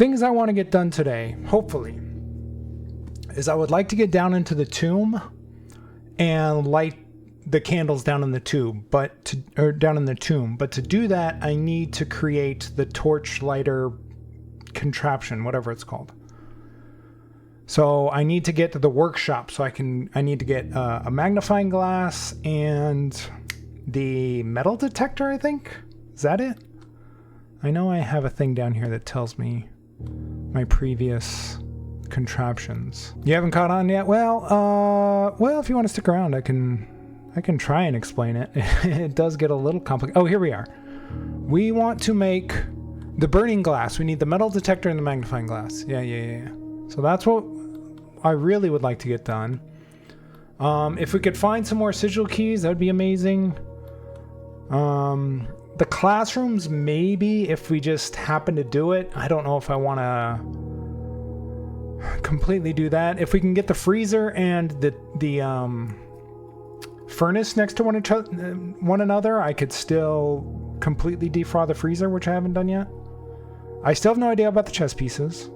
things I want to get done today, hopefully, is I would like to get down into the tomb and light the candles down in the tomb. But to do that, I need to create the torch lighter contraption, whatever it's called. So I need to get to the workshop. So I need to get a magnifying glass and the metal detector, I think. Is that it? I know I have a thing down here that tells me my previous contraptions. You haven't caught on yet? Well, if you want to stick around, I can try and explain it. It does get a little complicated. Oh, here we are. We want to make the burning glass. We need the metal detector and the magnifying glass. Yeah. So that's what I really would like to get done. If we could find some more sigil keys, that would be amazing. The classrooms, maybe, if we just happen to do it. I don't know if I want to completely do that. If we can get the freezer and the furnace next to one another, I could still completely defraud the freezer, which I haven't done yet. I still have no idea about the chess pieces.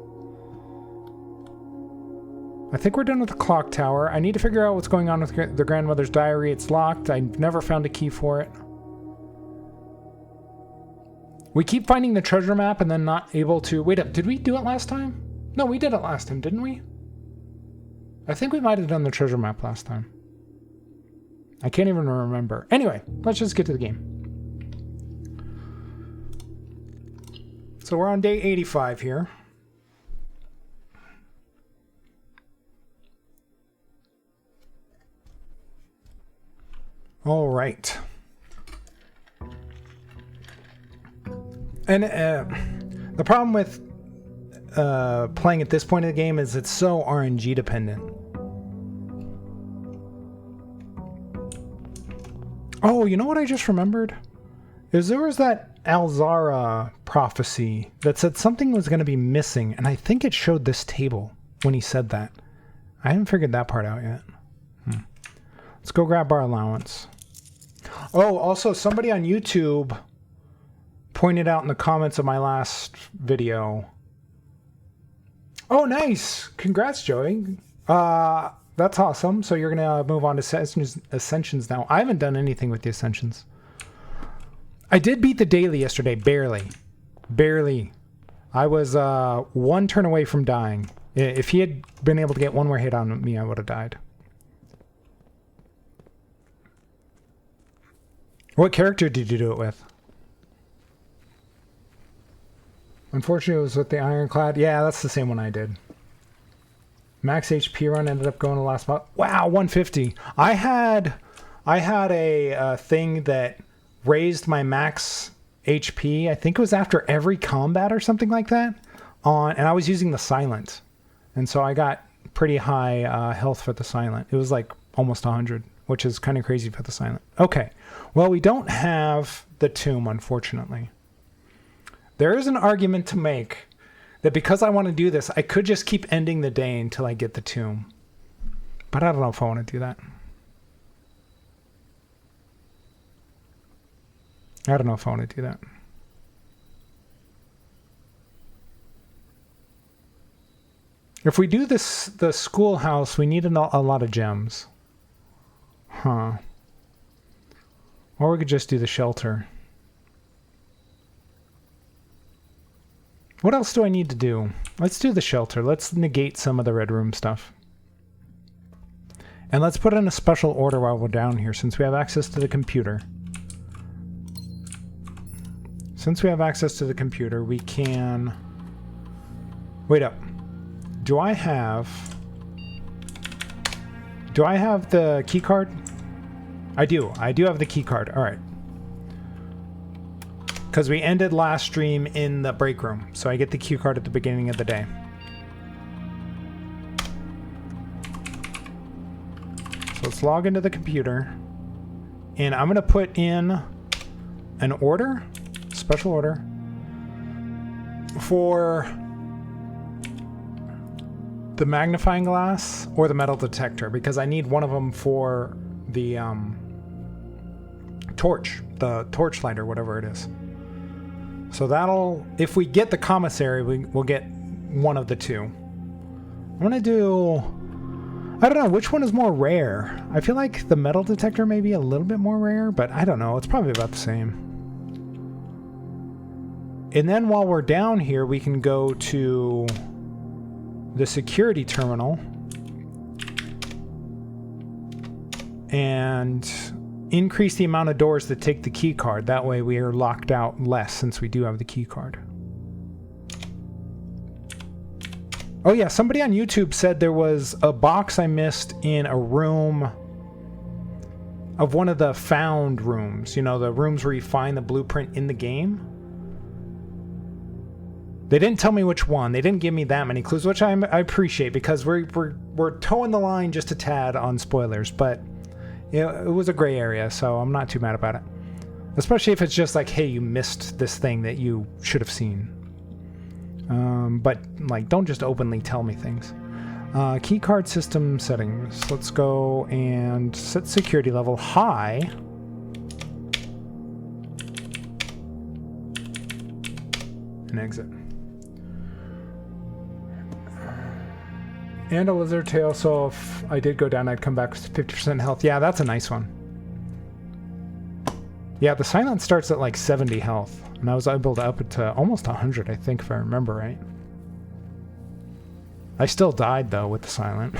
I think we're done with the clock tower. I need to figure out what's going on with the grandmother's diary. It's locked. I never found a key for it. We keep finding the treasure map and then not able to... Wait up, did we do it last time? No, we did it last time, didn't we? I think we might have done the treasure map last time. I can't even remember. Anyway, let's just get to the game. So we're on day 85 here. All right. And the problem with playing at this point of the game is it's so RNG dependent. Oh, you know what I just remembered? There was that Alzara prophecy that said something was going to be missing, and I think it showed this table when he said that. I haven't figured that part out yet. Let's go grab our allowance. Oh, also, somebody on YouTube pointed out in the comments of my last video. Oh, nice. Congrats, Joey. That's awesome. So you're going to move on to Ascensions now. I haven't done anything with the Ascensions. I did beat the daily yesterday, barely. Barely. I was one turn away from dying. If he had been able to get one more hit on me, I would have died. What character did you do it with? Unfortunately, it was with the Ironclad. Yeah, that's the same one I did. Max HP run ended up going to last month. Wow, 150. I had a thing that raised my max HP. I think it was after every combat or something like that. And I was using the silent, and so I got pretty high health for the silent. It was like almost 100, which is kind of crazy for the silent. Okay, well, we don't have the tomb, unfortunately. There is an argument to make that because I want to do this, I could just keep ending the day until I get the tomb. But I don't know if I want to do that. I don't know if I want to do that. If we do this, the schoolhouse, we need a lot of gems. Huh. Or we could just do the shelter. What else do I need to do? Let's do the shelter. Let's negate some of the red room stuff. And let's put in a special order while we're down here, since we have access to the computer. Since we have access to the computer, we can... Wait up. Do I have the key card? I do. I do have the key card. All right. Because we ended last stream in the break room, so I get the cue card at the beginning of the day. So let's log into the computer, and I'm going to put in an order, special order, for the magnifying glass or the metal detector, because I need one of them for the torch light or whatever it is. So that'll, if we get the commissary, we'll get one of the two. I'm gonna do, I don't know, which one is more rare? I feel like the metal detector may be a little bit more rare, but I don't know, it's probably about the same. And then while we're down here, we can go to the security terminal and increase the amount of doors that take the key card. That way we are locked out less since we do have the key card. Oh yeah, somebody on YouTube said there was a box I missed in a room of one of the found rooms. You know, the rooms where you find the blueprint in the game. They didn't tell me which one. They didn't give me that many clues, which I appreciate because we're towing the line just a tad on spoilers, but it was a gray area, so I'm not too mad about it. Especially if it's just like, hey, you missed this thing that you should have seen. But like, don't just openly tell me things. Keycard system settings. Let's go and set security level high. And exit. And a lizard tail, so if I did go down, I'd come back with 50% health. Yeah, that's a nice one. Yeah, the silence starts at like 70 health, and I was able to up it to almost 100, I think, if I remember right. I still died, though, with the silent.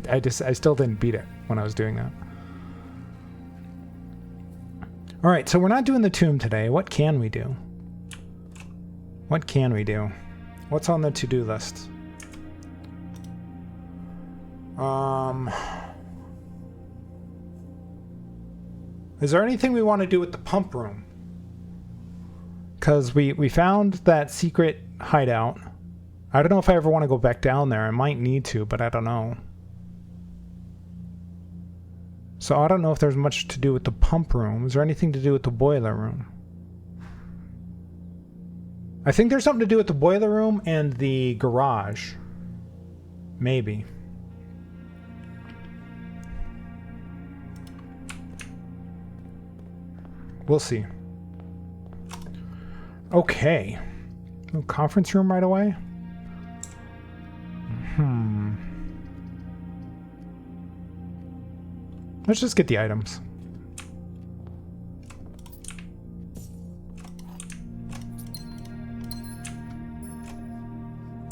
I still didn't beat it when I was doing that. Alright, so we're not doing the tomb today. What can we do? What can we do? What's on the to-do list? Is there anything we want to do with the pump room? Because we found that secret hideout. I don't know if I ever want to go back down there. I might need to, but I don't know. So I don't know if there's much to do with the pump room. Is there anything to do with the boiler room? I think there's something to do with the boiler room and the garage. Maybe. We'll see. Okay. No conference room right away? Let's just get the items.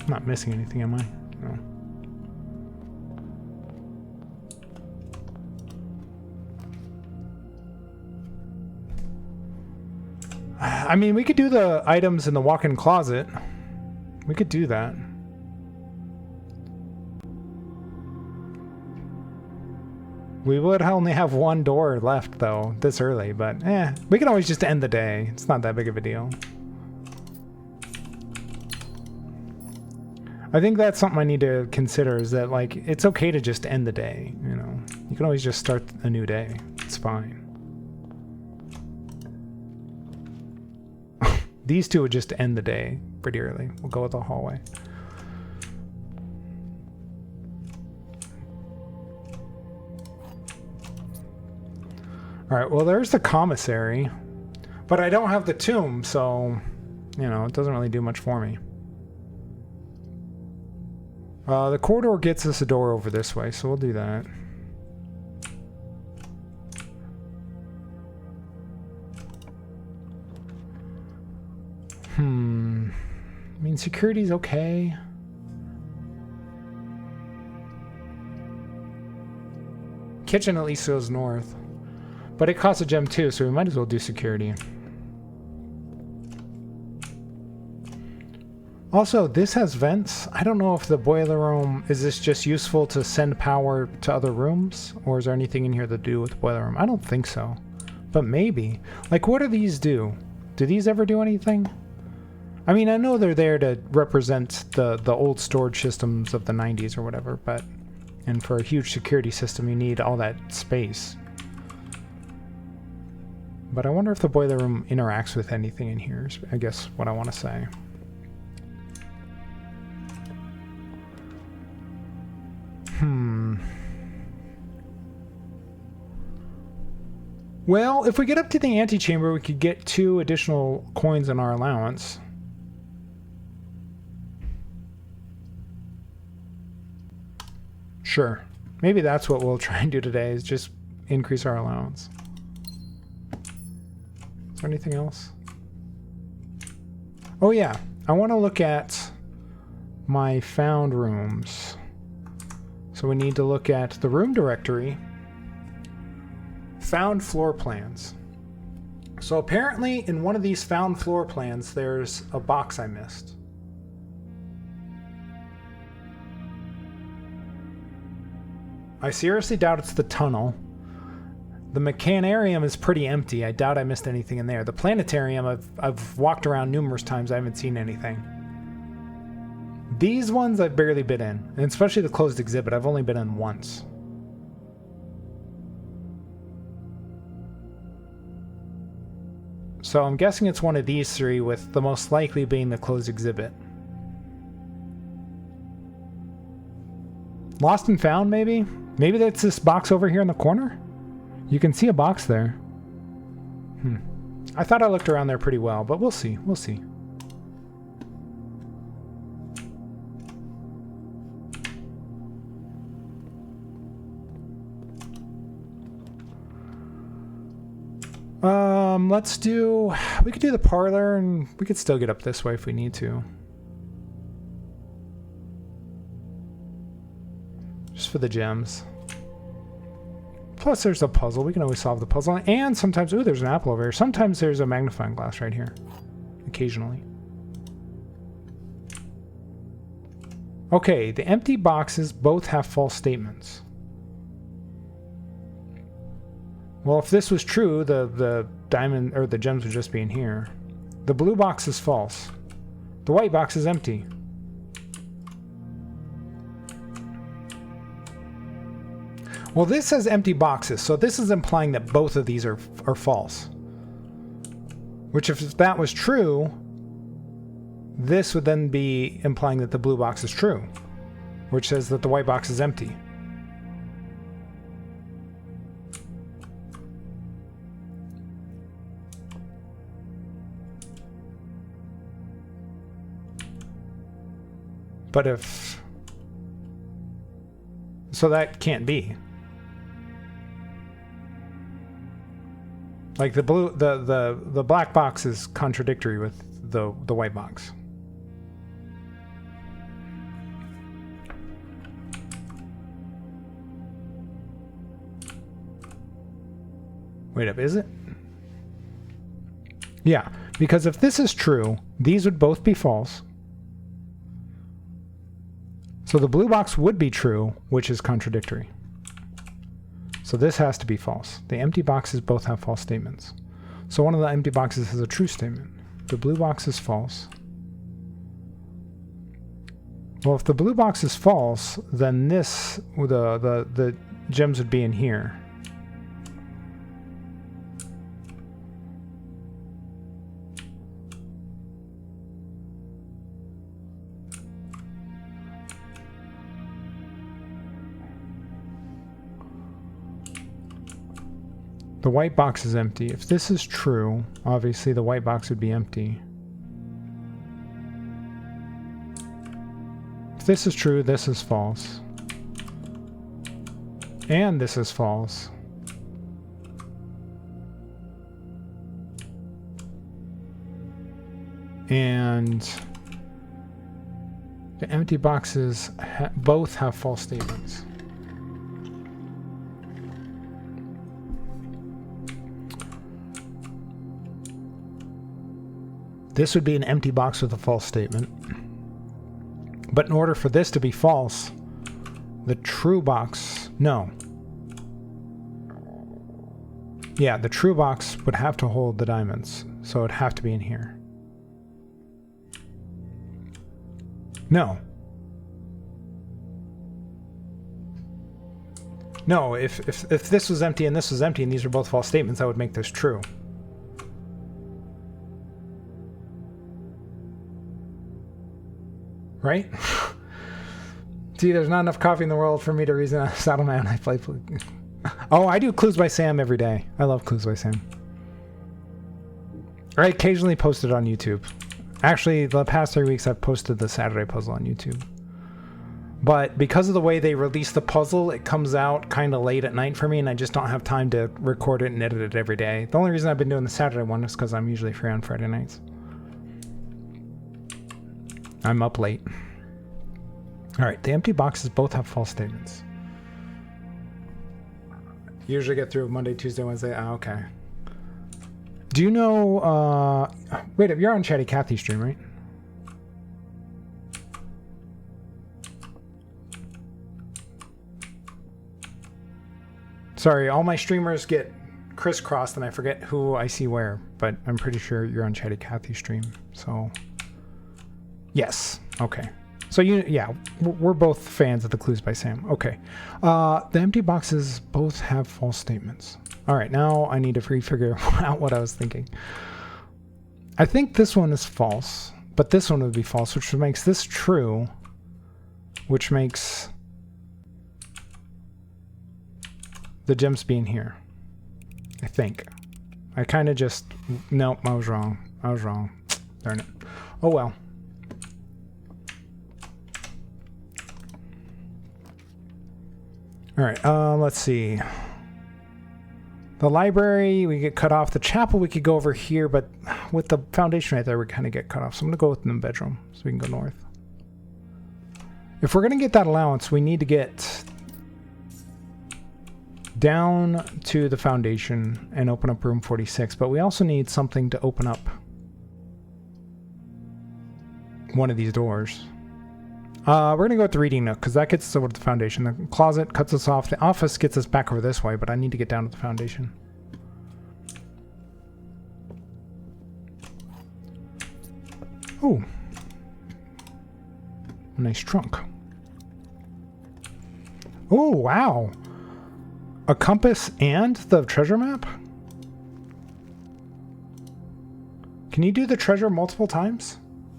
I'm not missing anything, am I? No. I mean, we could do the items in the walk-in closet. We could do that. We would only have one door left, though, this early, but we can always just end the day. It's not that big of a deal. I think that's something I need to consider, is that, like, it's okay to just end the day, you know? You can always just start a new day. It's fine. These two would just end the day pretty early. We'll go with the hallway. Alright, well, there's the commissary. But I don't have the tomb, so, you know, it doesn't really do much for me. The corridor gets us a door over this way, so we'll do that. I mean, security's okay. Kitchen at least goes north. But it costs a gem too, so we might as well do security. Also, this has vents. I don't know if the boiler room, is this just useful to send power to other rooms? Or is there anything in here to do with the boiler room? I don't think so. But maybe. Like, what do these do? Do these ever do anything? I mean, I know they're there to represent the old storage systems of the 90s or whatever, but... And for a huge security system, you need all that space. But I wonder if the boiler room interacts with anything in here, is I guess what I want to say. Well, if we get up to the antechamber, we could get 2 additional coins in our allowance. Sure. Maybe that's what we'll try and do today, is just increase our allowance. Is there anything else? Oh yeah, I want to look at my found rooms. So we need to look at the room directory. Found floor plans. So apparently in one of these found floor plans, there's a box I missed. I seriously doubt it's the tunnel. The Mechanarium is pretty empty. I doubt I missed anything in there. The planetarium, I've walked around numerous times. I haven't seen anything. These ones I've barely been in, and especially the closed exhibit. I've only been in once. So I'm guessing it's one of these 3, with the most likely being the closed exhibit. Lost and found, maybe? Maybe that's this box over here in the corner? You can see a box there. I thought I looked around there pretty well, but we'll see. We'll see. Let's do... We could do the parlor, and we could still get up this way if we need to. Just for the gems. Plus there's a puzzle. We can always solve the puzzle. And sometimes... Ooh, there's an apple over here. Sometimes there's a magnifying glass right here. Occasionally. Okay, the empty boxes both have false statements. Well, if this was true, the diamond or the gems would just be in here. The blue box is false. The white box is empty. Well, this says empty boxes, so this is implying that both of these are false. Which, if that was true, this would then be implying that the blue box is true, which says that the white box is empty. But if... So that can't be. Like the blue, the black box is contradictory with the white box. Wait up, is it? Yeah, because if this is true, these would both be false. So the blue box would be true, which is contradictory. So this has to be false. The empty boxes both have false statements. So one of the empty boxes has a true statement. The blue box is false. Well, if the blue box is false, then this, the gems would be in here. The white box is empty. If this is true, obviously the white box would be empty. If this is true, this is false. And this is false. And the empty boxes both have false statements. This would be an empty box with a false statement. But in order for this to be false, the true box... No. Yeah, the true box would have to hold the diamonds, so it would have to be in here. No. No, if this was empty and this was empty and these are both false statements, that would make this true. Right? See, there's not enough coffee in the world for me to reason out Saddleman. Oh, I do Clues by Sam every day. I love Clues by Sam. I occasionally post it on YouTube. Actually, the past 3 weeks I've posted the Saturday puzzle on YouTube. But because of the way they release the puzzle, it comes out kind of late at night for me, and I just don't have time to record it and edit it every day. The only reason I've been doing the Saturday one is because I'm usually free on Friday nights. I'm up late. Alright, the empty boxes both have false statements. Usually get through Monday, Tuesday, Wednesday. Ah, okay. Do you know, wait, you're on Chatty Cathy stream, right? Sorry, all my streamers get crisscrossed and I forget who I see where, but I'm pretty sure you're on Chatty Cathy stream, so... Yes, okay. So yeah, we're both fans of the Clues by Sam. Okay. The empty boxes both have false statements. All right, now I need to figure out what I was thinking. I think this one is false, but this one would be false, which makes this true, which makes the gems being here. I think. I kind of just... Nope, I was wrong. I was wrong. Darn it. Oh well. Alright, let's see. The library, we get cut off. The chapel, we could go over here, but with the foundation right there, we kind of get cut off. So I'm going to go with the bedroom, so we can go north. If we're going to get that allowance, we need to get down to the foundation and open up room 46, but we also need something to open up one of these doors. We're going to go with the reading nook, because that gets us over to the foundation. The closet cuts us off. The office gets us back over this way, but I need to get down to the foundation. Oh. Nice trunk. Oh, wow. A compass and the treasure map? Can you do the treasure multiple times?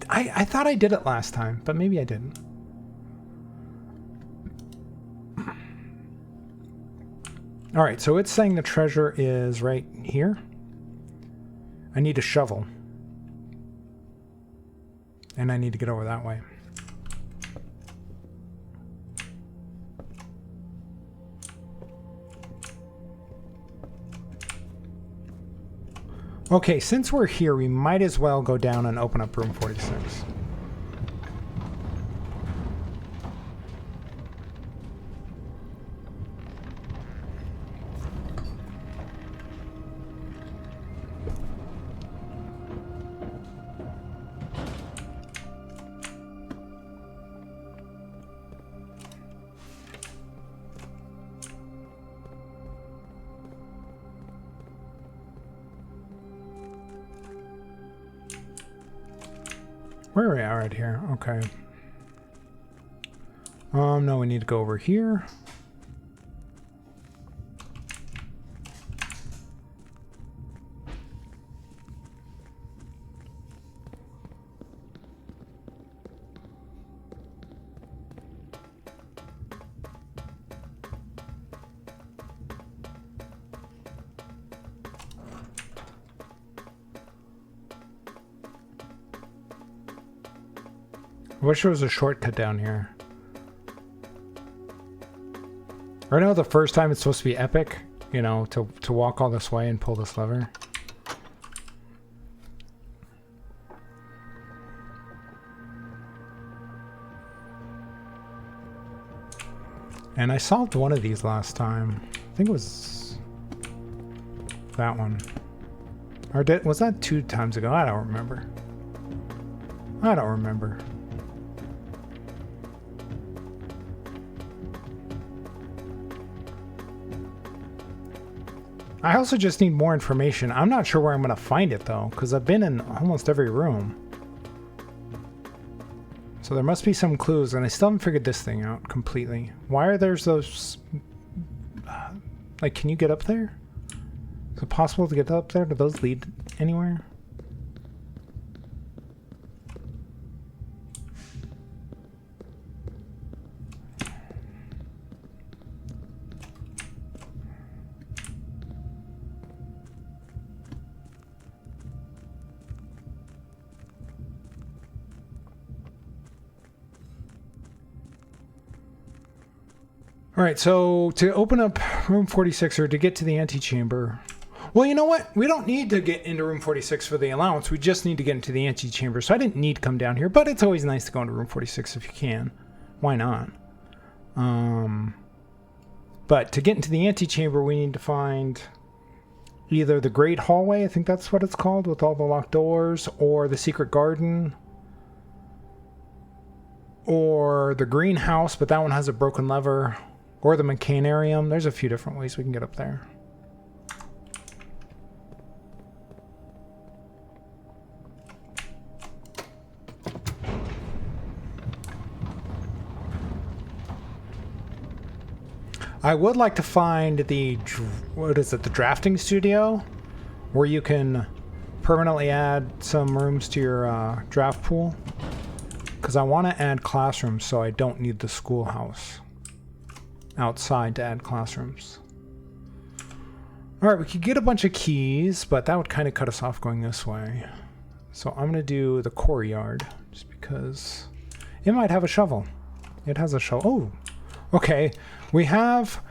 I thought I did it last time, but maybe I didn't. Alright, so it's saying the treasure is right here. I need a shovel. And I need to get over that way. Okay, since we're here, we might as well go down and open up room 46. Where are we at right here? Okay. No, we need to go over here. I wish there was a shortcut down here. I know the first time it's supposed to be epic, you know, to walk all this way and pull this lever. And I solved one of these last time. I think it was that one. Or was that 2 times ago? I don't remember. I don't remember. I also just need more information. I'm not sure where I'm going to find it, though, because I've been in almost every room. So there must be some clues, and I still haven't figured this thing out completely. Why are there those... like, can you get up there? Is it possible to get up there? Do those lead anywhere? All right, so to open up room 46 or to get to the antechamber, well, you know what? We don't need to get into room 46 for the allowance. We just need to get into the antechamber. So I didn't need to come down here, but it's always nice to go into room 46 if you can. Why not? But to get into the antechamber, we need to find either the Great Hallway, I think that's what it's called, with all the locked doors, or the Secret Garden, or the Greenhouse, but that one has a broken lever, or the Mechanarium. There's a few different ways we can get up there. I would like to find the, what is it, the drafting studio, where you can permanently add some rooms to your draft pool. Because I want to add classrooms, so I don't need the schoolhouse outside to add classrooms. Alright, we could get a bunch of keys, but that would kind of cut us off going this way. So I'm going to do the courtyard, just because it might have a shovel. It has a shovel. Oh, okay. We have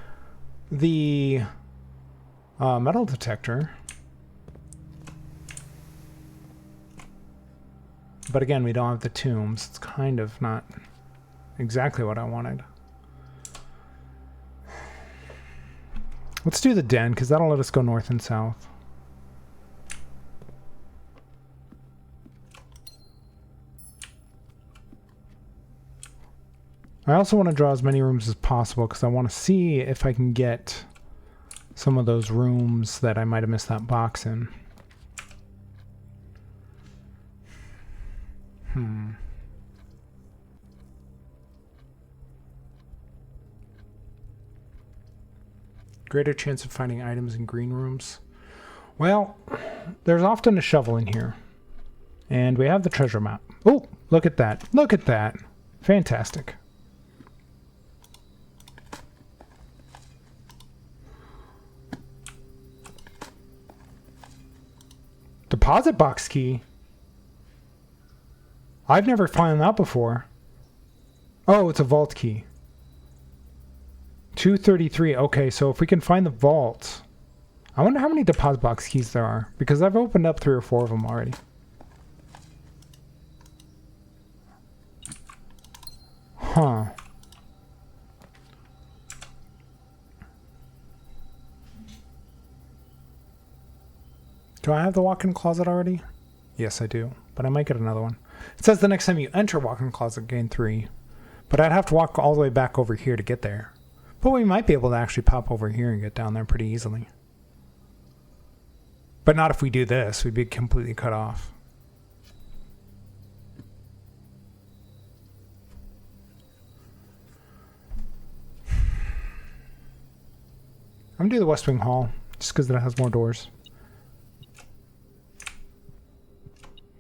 the metal detector. But again, we don't have the tombs. It's kind of not exactly what I wanted. Let's do the den, because that'll let us go north and south. I also want to draw as many rooms as possible because I want to see if I can get some of those rooms that I might have missed that box in. Greater chance of finding items in green rooms. Well, there's often a shovel in here. And we have the treasure map. Oh, look at that. Look at that. Fantastic. Deposit box key? I've never found that before. Oh, it's a vault key. 233. Okay, so if we can find the vault... I wonder how many deposit box keys there are, because I've opened up 3 or 4 of them already. Huh. Do I have the walk-in closet already? Yes, I do, but I might get another one. It says the next time you enter walk-in closet, gain 3. But I'd have to walk all the way back over here to get there. But we might be able to actually pop over here and get down there pretty easily. But not if we do this. We'd be completely cut off. I'm going to do the West Wing Hall, just because it has more doors.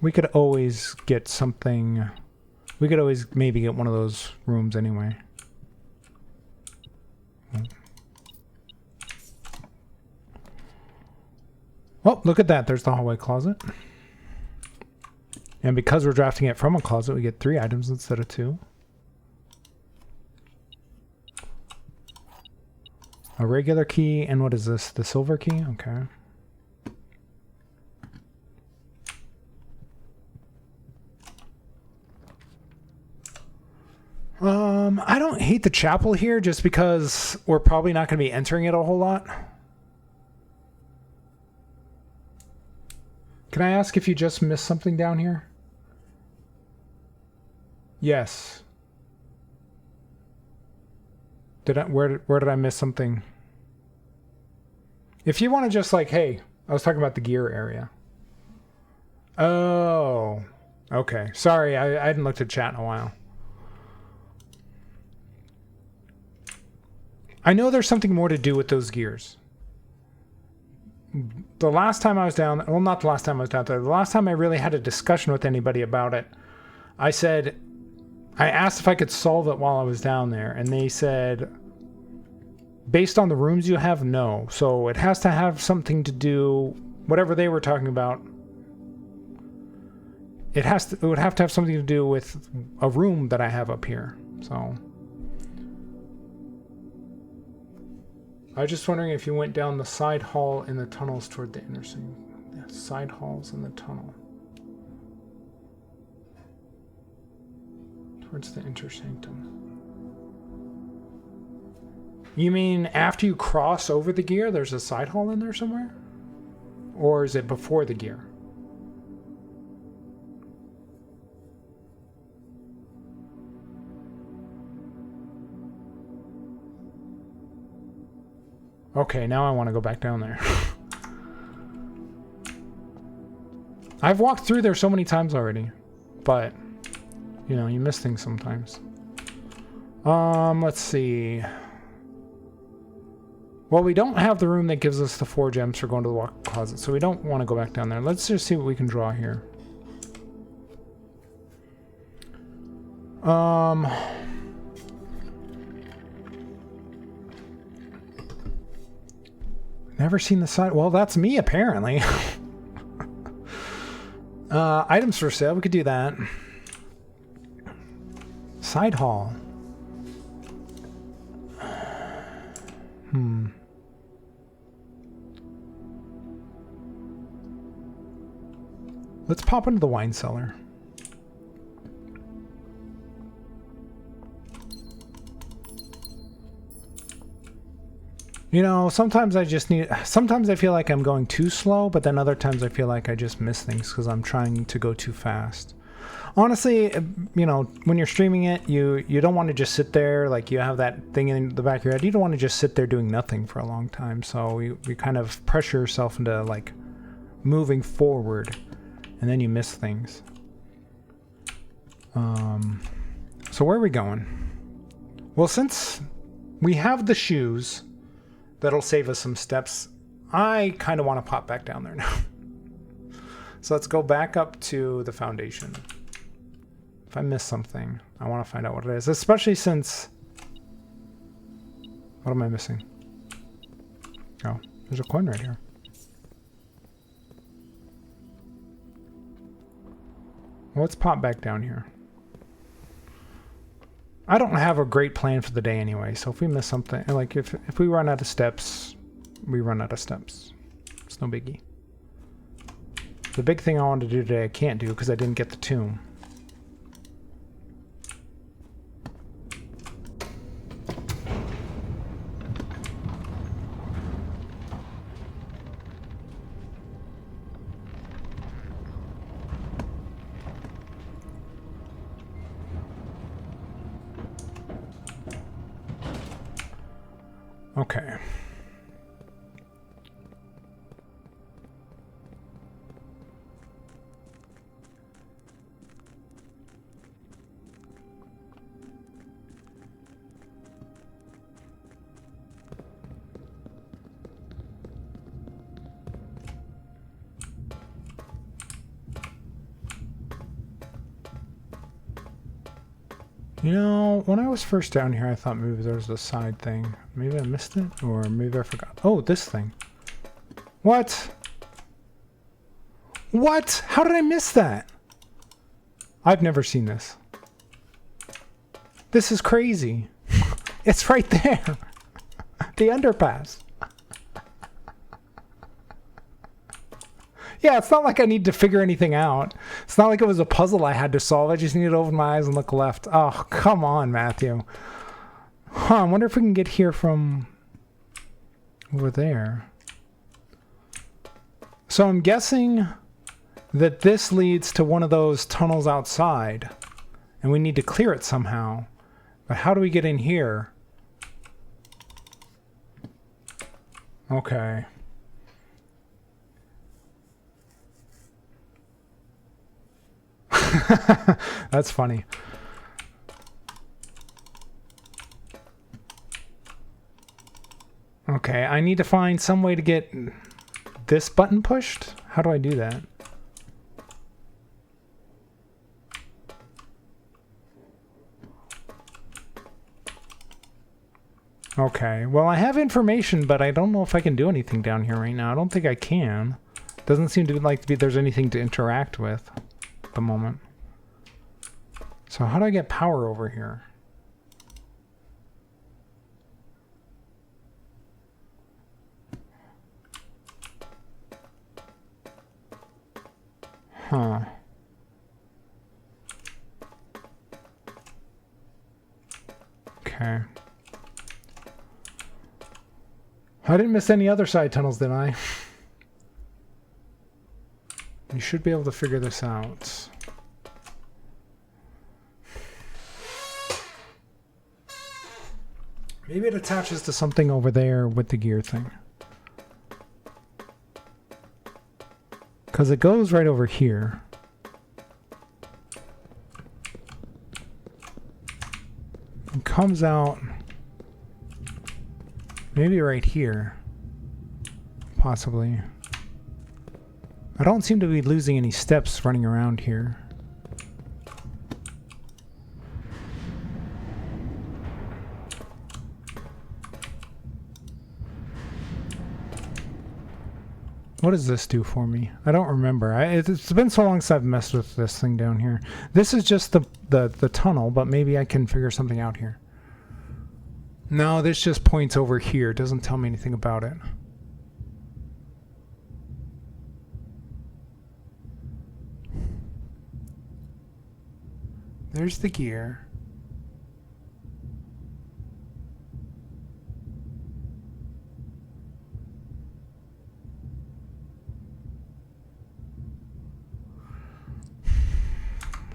We could always get something... We could always maybe get one of those rooms anyway. Oh, look at that. There's the hallway closet. And because we're drafting it from a closet, we get 3 items instead of 2. A regular key, and what is this? The silver key? Okay. I don't hate the chapel here just because we're probably not going to be entering it a whole lot. Can I ask if you just missed something down here? Yes. Where did I miss something? If you want to just like, hey, I was talking about the gear area. Oh, okay. Sorry, I hadn't looked at chat in a while. I know there's something more to do with those gears. The last time I was down, well, not the last time I was down there, the last time I really had a discussion with anybody about it, I asked if I could solve it while I was down there, and they said, based on the rooms you have, no. So it has to have something to do, whatever they were talking about, it would have to have something to do with a room that I have up here, so... I was just wondering if you went down the side hall in the tunnels toward the inner sanctum. Yeah, side halls in the tunnel. Towards the inner sanctum. You mean after you cross over the gear, there's a side hall in there somewhere? Or is it before the gear? Okay, now I want to go back down there. I've walked through there so many times already, but you know, you miss things sometimes. Let's see. Well, we don't have the room that gives us the 4 gems for going to the walk closet, so we don't want to go back down there. Let's just see what we can draw here. Never seen the side. Well, that's me apparently. Items for sale. We could do that. Side hall. Let's pop into the wine cellar. You know, sometimes I feel like I'm going too slow, but then other times I feel like I just miss things because I'm trying to go too fast. Honestly, you know, when you're streaming it, you don't want to just sit there, like you have that thing in the back of your head. You don't want to just sit there doing nothing for a long time. So you kind of pressure yourself into like moving forward, and then you miss things. So where are we going? Well, since we have the shoes, that'll save us some steps. I kind of want to pop back down there now. So let's go back up to the foundation. If I miss something, I want to find out what it is. Especially since... What am I missing? Oh, there's a coin right here. Well, let's pop back down here. I don't have a great plan for the day anyway, so if we miss something, like if we run out of steps, we run out of steps. It's no biggie. The big thing I wanted to do today I can't do because I didn't get the tomb. Okay. You know, when I was first down here, I thought maybe there was a side thing. Maybe I missed it, or maybe I forgot. Oh, this thing. What? What? How did I miss that? I've never seen this. This is crazy. It's right there. The underpass. Yeah, it's not like I need to figure anything out. It's not like it was a puzzle I had to solve. I just needed to open my eyes and look left. Oh, come on, Matthew. Huh, I wonder if we can get here from over there. So I'm guessing that this leads to one of those tunnels outside. And we need to clear it somehow. But how do we get in here? Okay. That's funny. Okay, I need to find some way to get this button pushed. How do I do that? Okay, well I have information, but I don't know if I can do anything down here right now. I don't think I can. Doesn't seem to like there's anything to interact with at the moment. So how do I get power over here? Huh. Okay. I didn't miss any other side tunnels, did I? You should be able to figure this out. Maybe it attaches to something over there with the gear thing. Because it goes right over here. It comes out maybe right here. Possibly. I don't seem to be losing any steps running around here. What does this do for me? I don't remember. It's been so long since I've messed with this thing down here. This is just the tunnel, but maybe I can figure something out here. No, this just points over here. It doesn't tell me anything about it. There's the gear.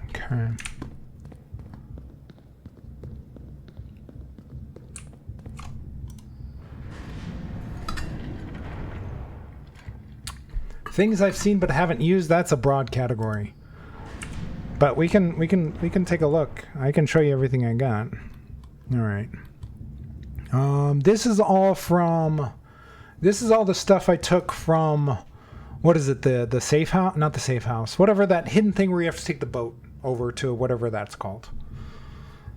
Okay. Things I've seen but haven't used, that's a broad category. But we can take a look. I can show you everything I got. All right. This is all the stuff I took from, what is it, the safe house? Not the safe house. Whatever that hidden thing where you have to take the boat over to whatever that's called.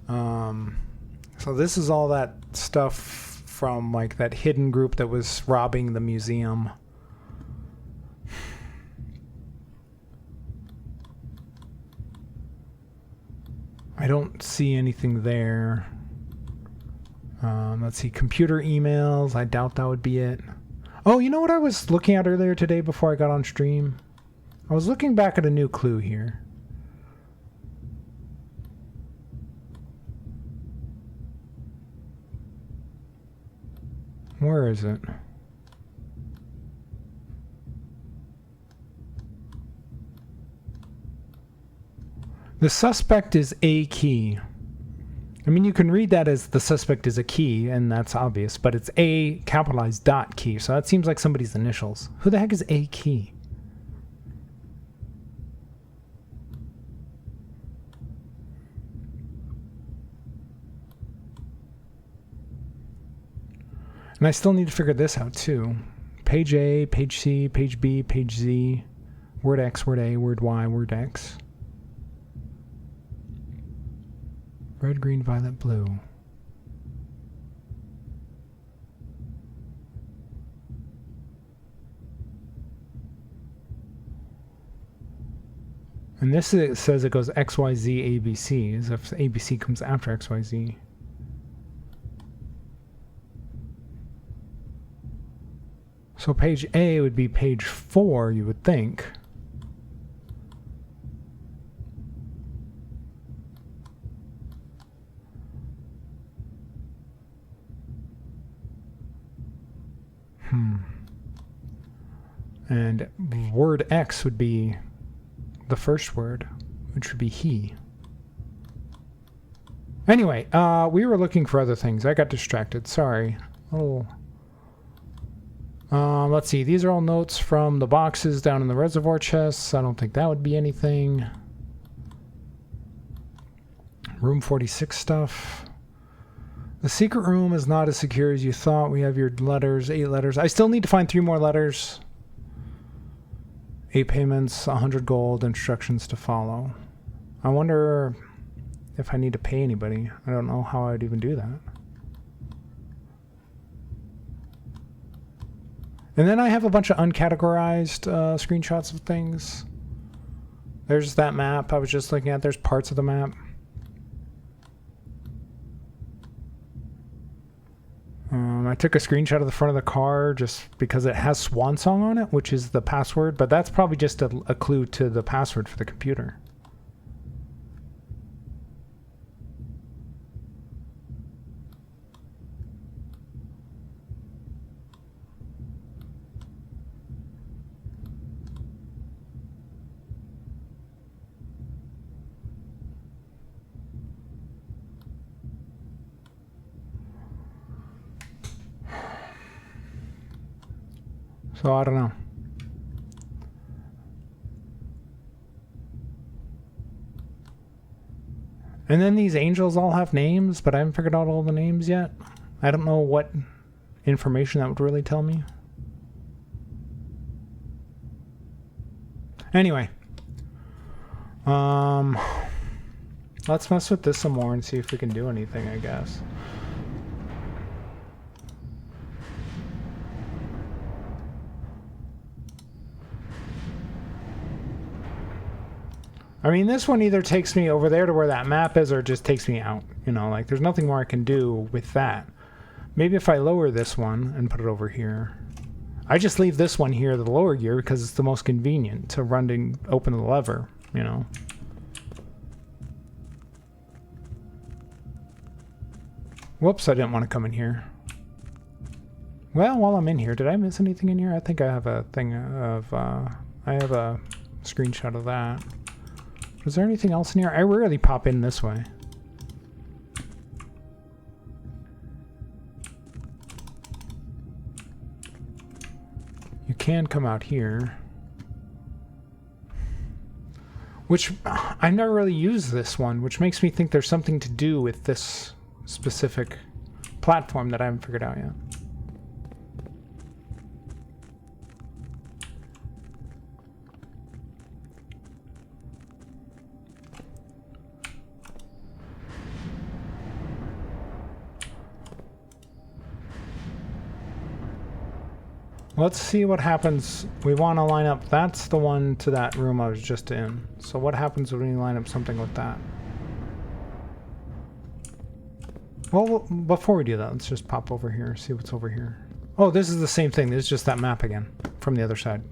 So this is all that stuff from like that hidden group that was robbing the museum. I don't see anything there. Let's see, computer emails. I doubt that would be it. Oh, you know what I was looking at earlier today before I got on stream? I was looking back at a new clue here. Where is it? The suspect is a key. I mean, you can read that as the suspect is a key, and that's obvious, but it's a capitalized dot key, so that seems like somebody's initials. Who the heck is a key? And I still need to figure this out, too. Page A, page C, page B, page Z, word X, word A, word Y, word X. Red, green, violet, blue. And this says it goes X, Y, Z, A, B, C, as if A, B, C comes after X, Y, Z. So page A would be page 4, you would think. And word X would be the first word, which would be he. Anyway, we were looking for other things. I got distracted. Sorry. Oh. Let's see. These are all notes from the boxes down in the reservoir chests. I don't think that would be anything. Room 46 stuff. The secret room is not as secure as you thought. We have your letters, 8 letters. I still need to find 3 more letters. 8 payments, 100 gold, instructions to follow. I wonder if I need to pay anybody. I don't know how I'd even do that. And then I have a bunch of uncategorized screenshots of things. There's that map I was just looking at. There's parts of the map. I took a screenshot of the front of the car just because it has Swan Song on it, which is the password, but that's probably just a clue to the password for the computer. So I don't know. And then these angels all have names, but I haven't figured out all the names yet. I don't know what information that would really tell me. Anyway. Let's mess with this some more and see if we can do anything, I guess. I mean, this one either takes me over there to where that map is or just takes me out. You know, like, there's nothing more I can do with that. Maybe if I lower this one and put it over here. I just leave this one here, the lower gear, because it's the most convenient to run and open the lever, you know. Whoops, I didn't want to come in here. Well, while I'm in here, did I miss anything in here? I think I have a thing of, I have a screenshot of that. Is there anything else in here? I rarely pop in this way. You can come out here. Which, I never really used this one, which makes me think there's something to do with this specific platform that I haven't figured out yet. Let's see what happens. We want to line up. That's the one to that room I was just in. So what happens when we line up something with that? Well, before we do that, let's just pop over here, see what's over here. Oh, this is the same thing. This is just that map again from the other side.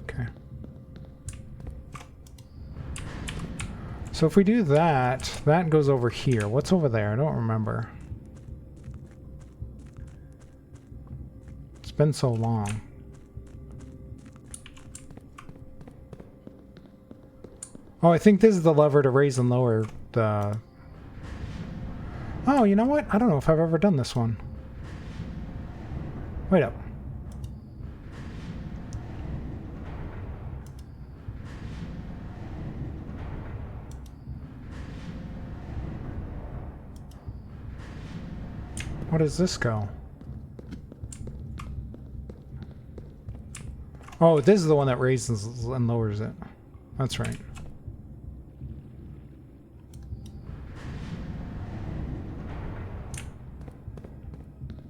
Okay. So if we do that, that goes over here. What's over there? I don't remember. It's been so long. Oh, I think this is the lever to raise and lower the... Oh, you know what? I don't know if I've ever done this one. Wait up. What does this go? Oh, this is the one that raises and lowers it. That's right.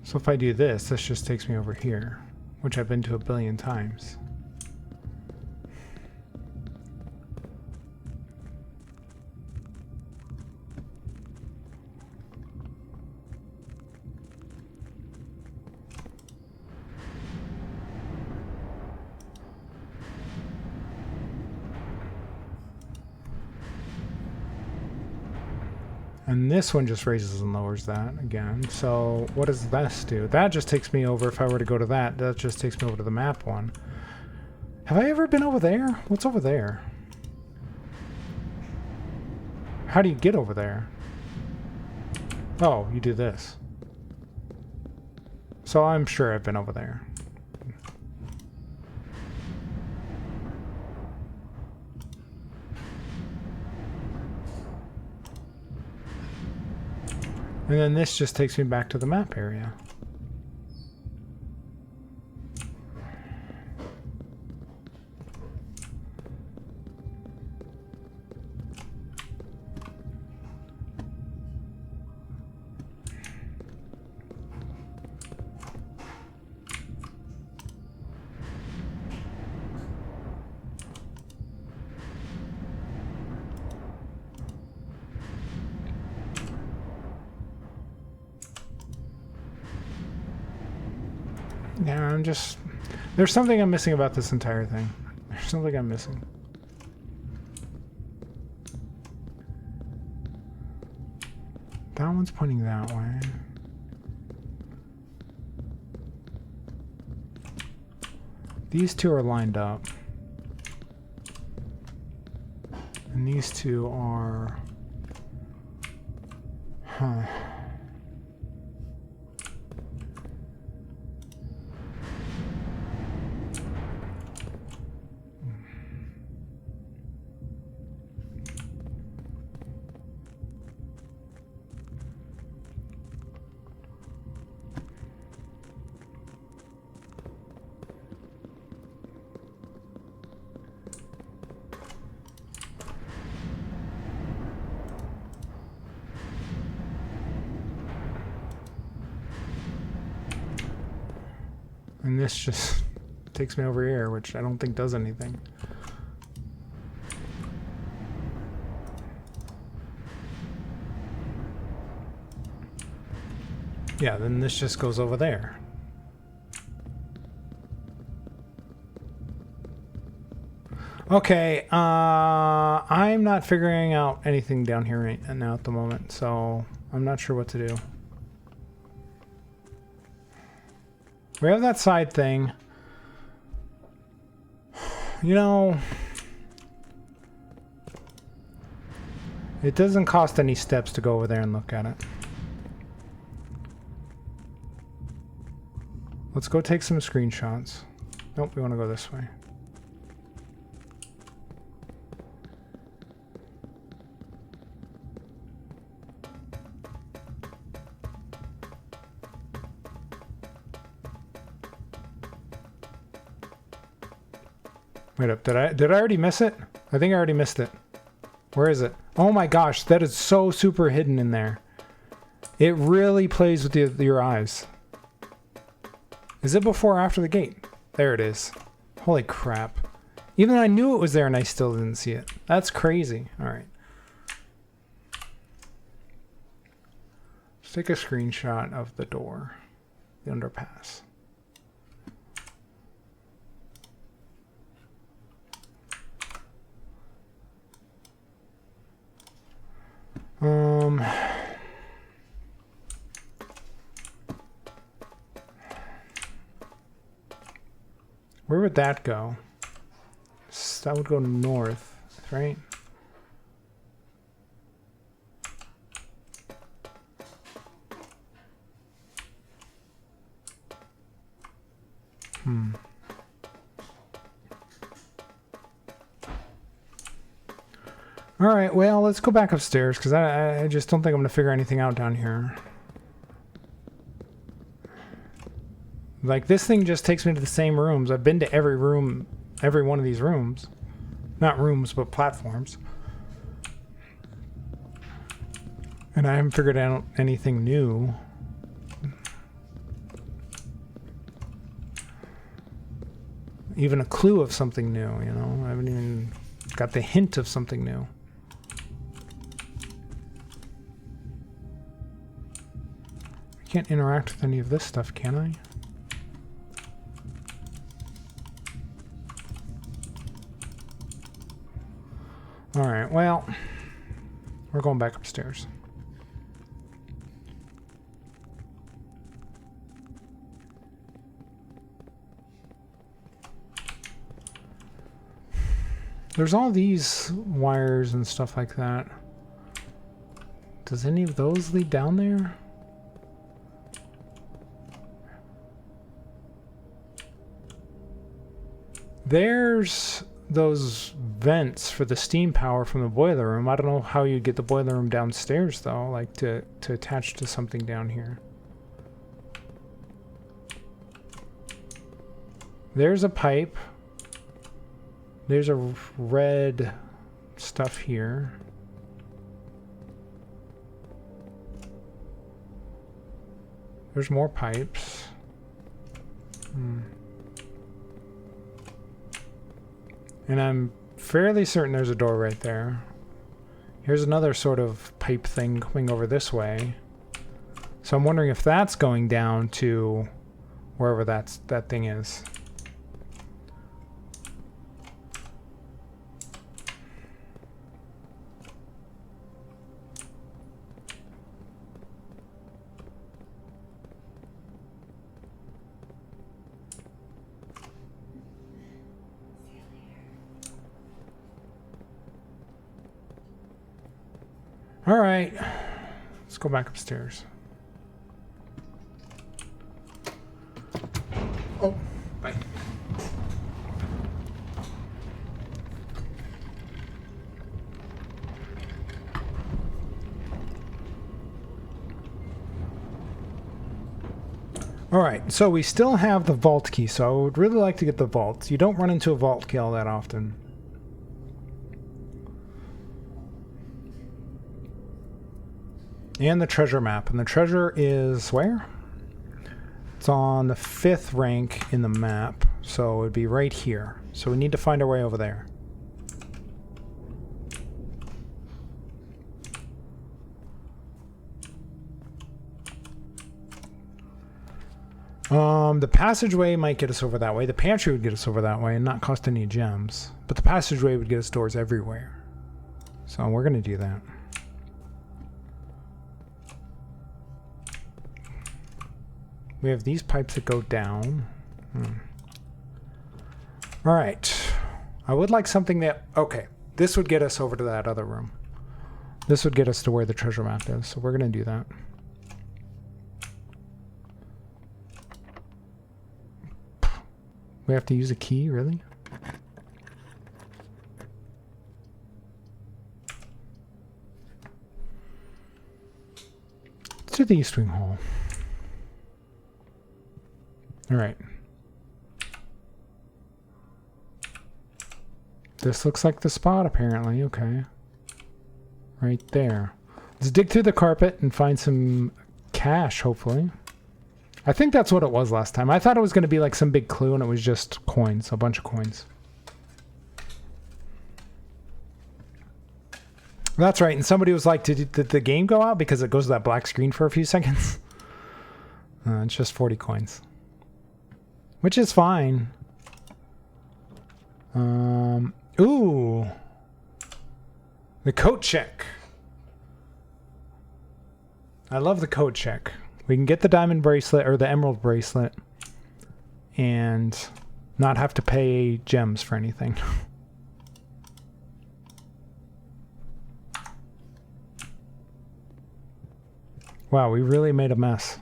So if I do this, this just takes me over here, which I've been to a billion times. And this one just raises and lowers that again. So what does this do? That just takes me over. If I were to go to that, that just takes me over to the map one. Have I ever been over there? What's over there? How do you get over there? Oh, you do this. So I'm sure I've been over there. And then this just takes me back to the map area. Yeah, I'm just... There's something I'm missing about this entire thing. There's something I'm missing. That one's pointing that way. These two are lined up. And these two are... Huh. And this just takes me over here, which I don't think does anything. Yeah, then this just goes over there. Okay, I'm not figuring out anything down here right now at the moment, so I'm not sure what to do. We have that side thing. You know, it doesn't cost any steps to go over there and look at it. Let's go take some screenshots. Nope, we want to go this way. Wait up, did I already miss it? I think I already missed it. Where is it? Oh my gosh, that is so super hidden in there. It really plays with your eyes. Is it before or after the gate? There it is. Holy crap. Even though I knew it was there and I still didn't see it. That's crazy. Alright. Let's take a screenshot of the door. The underpass. Where would that go? That would go north, right? All right, well, let's go back upstairs because I just don't think I'm going to figure anything out down here. Like, this thing just takes me to the same rooms. I've been to every room, every one of these rooms. Not rooms, but platforms. And I haven't figured out anything new. Even a clue of something new, you know? I haven't even got the hint of something new. I can't interact with any of this stuff, can I? Alright, well, we're going back upstairs. There's all these wires and stuff like that. Does any of those lead down there? There's those vents for the steam power from the boiler room. I don't know how you'd get the boiler room downstairs though, like to attach to something down here. There's a pipe. There's a red stuff here. There's more pipes. And I'm fairly certain there's a door right there. Here's another sort of pipe thing coming over this way. So I'm wondering if that's going down to wherever that thing is. All right, let's go back upstairs. Oh, bye. All right, so we still have the vault key, so I would really like to get the vault. You don't run into a vault key all that often. And the treasure map. And the treasure is where? It's on the 5th rank in the map. So it would be right here. So we need to find our way over there. The passageway might get us over that way. The pantry would get us over that way and not cost any gems. But the passageway would get us doors everywhere. So we're going to do that. We have these pipes that go down. All right. I would like something that... Okay. This would get us over to that other room. This would get us to where the treasure map is. So we're going to do that. We have to use a key, really? Let's do the East Wing Hall. All right. This looks like the spot, apparently. Okay. Right there. Let's dig through the carpet and find some cash, hopefully. I think that's what it was last time. I thought it was going to be like some big clue, and it was just coins, a bunch of coins. That's right, and somebody was like, did the game go out? Because it goes to that black screen for a few seconds. It's just 40 coins. Which is fine. Ooh. The coat check. I love the coat check. We can get the diamond bracelet or the emerald bracelet and not have to pay gems for anything. Wow, we really made a mess.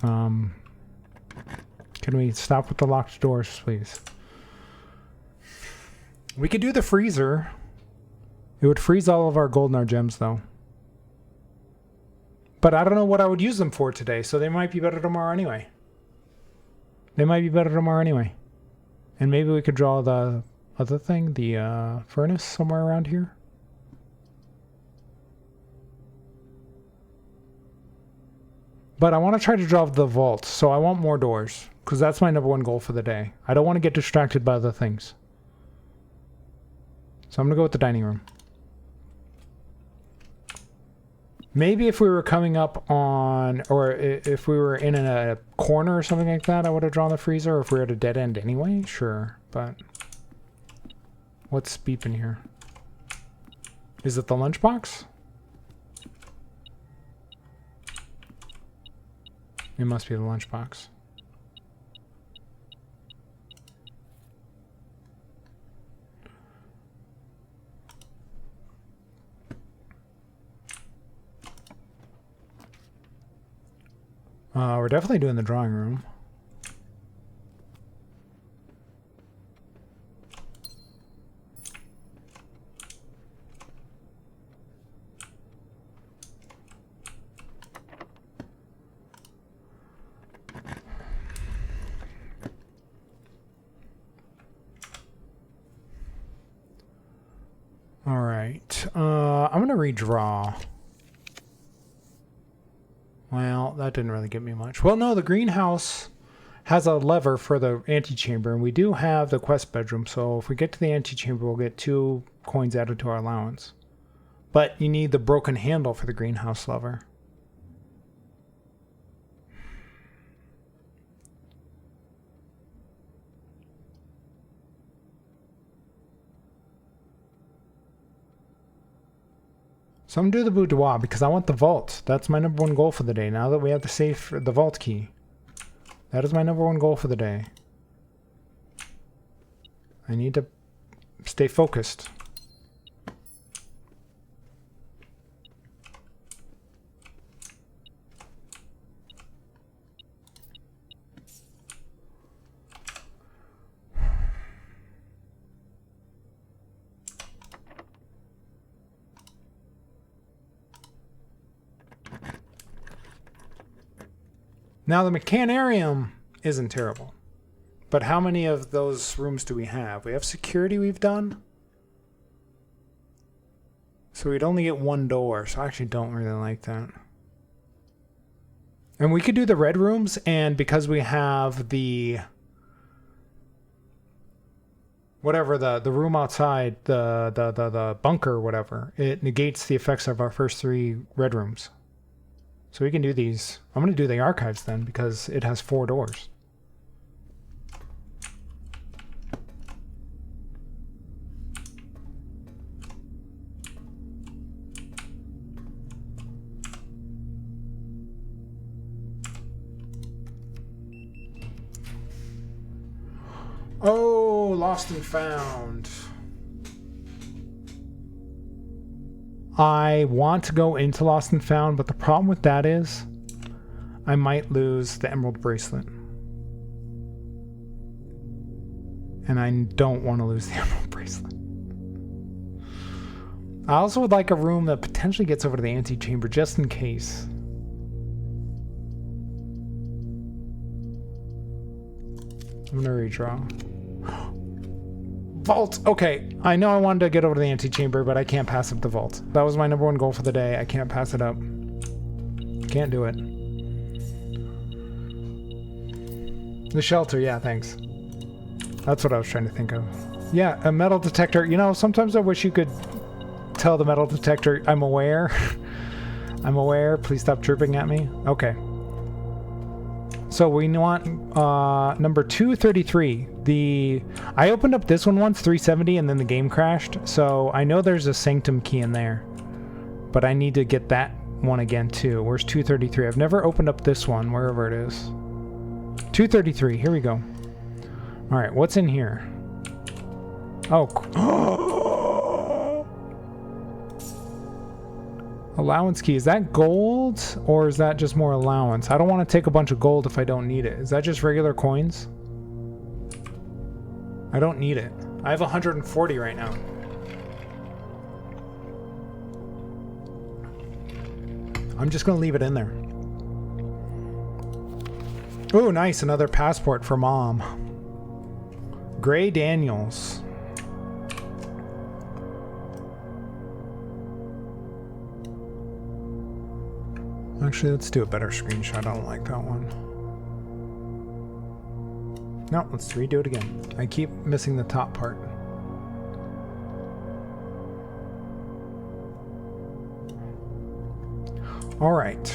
Can we stop with the locked doors, please? We could do the freezer. It would freeze all of our gold and our gems, though. But I don't know what I would use them for today, so they might be better tomorrow anyway. They might be better tomorrow anyway. And maybe we could draw the other thing, the furnace, somewhere around here. But I want to try to draw the vault, so I want more doors, because that's my #1 goal for the day. I don't want to get distracted by other things. So I'm going to go with the dining room. Maybe if we were coming up on, or if we were in a corner or something like that, I would have drawn the freezer. Or if we were at a dead end anyway, sure. But what's beeping here? Is it the lunchbox? It must be the lunchbox. We're definitely doing the drawing room. All right. I'm going to redraw. Well, that didn't really get me much. Well, no, the greenhouse has a lever for the antechamber, and we do have the quest bedroom, so if we get to the antechamber, we'll get 2 coins added to our allowance. But you need the broken handle for the greenhouse lever. So I'm gonna do the boudoir because I want the vault. That's my number one goal for the day. Now that we have the vault key. That is my number one goal for the day. I need to stay focused. Now the Mechanarium isn't terrible. But how many of those rooms do we have? We have security we've done. So we'd only get one door, so I actually don't really like that. And we could do the red rooms, and because we have the... whatever, the room outside, the bunker or whatever, it negates the effects of our first 3 red rooms. So we can do these. I'm going to do the archives then, because it has 4 doors. Oh, lost and found. I want to go into lost and found, but the problem with that is I might lose the emerald bracelet. And I don't want to lose the emerald bracelet. I also would like a room that potentially gets over to the antechamber just in case. I'm gonna redraw. Vault! Okay, I know I wanted to get over to the antechamber, but I can't pass up the vault. That was my number one goal for the day. I can't pass it up. Can't do it. The shelter, yeah, thanks. That's what I was trying to think of. Yeah, a metal detector. You know, sometimes I wish you could tell the metal detector, I'm aware. I'm aware. Please stop chirping at me. Okay. So we want number 233. I opened up this one once, 370, and then the game crashed. So I know there's a sanctum key in there, but I need to get that one again too. Where's 233? I've never opened up this one, wherever it is. 233. Here we go. All right, what's in here? Oh. Allowance key. Is that gold or is that just more allowance? I don't want to take a bunch of gold if I don't need it. Is that just regular coins? I don't need it. I have 140 right now. I'm just going to leave it in there. Oh, nice. Another passport for Mom. Gray Daniels. Actually, let's do a better screenshot. I don't like that one. No, let's redo it again. I keep missing the top part. All right.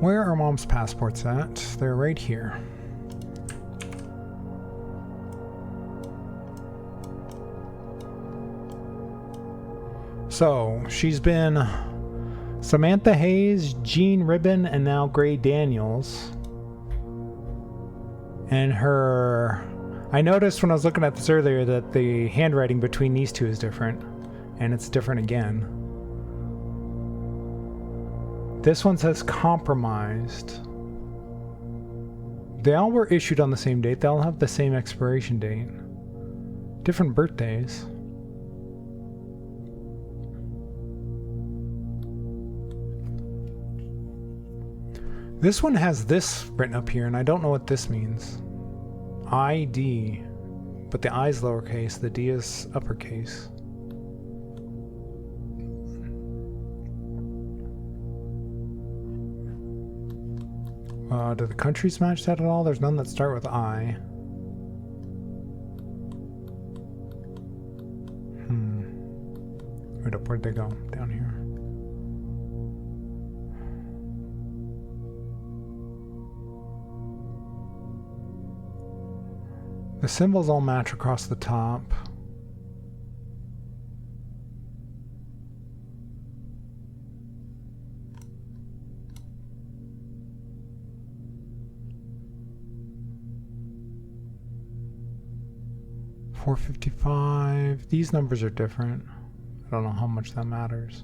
Where are Mom's passports at? They're right here. So, she's been Samantha Hayes, Jean Ribbon, and now Gray Daniels. And her... I noticed when I was looking at this earlier that the handwriting between these two is different. And it's different again. This one says compromised. They all were issued on the same date. They all have the same expiration date. Different birthdays. This one has this written up here, and I don't know what this means. ID. But the I is lowercase, the D is uppercase. Do the countries match that at all? There's none that start with I. Wait up, where'd they go? Down here. The symbols all match across the top. 455. These numbers are different. I don't know how much that matters.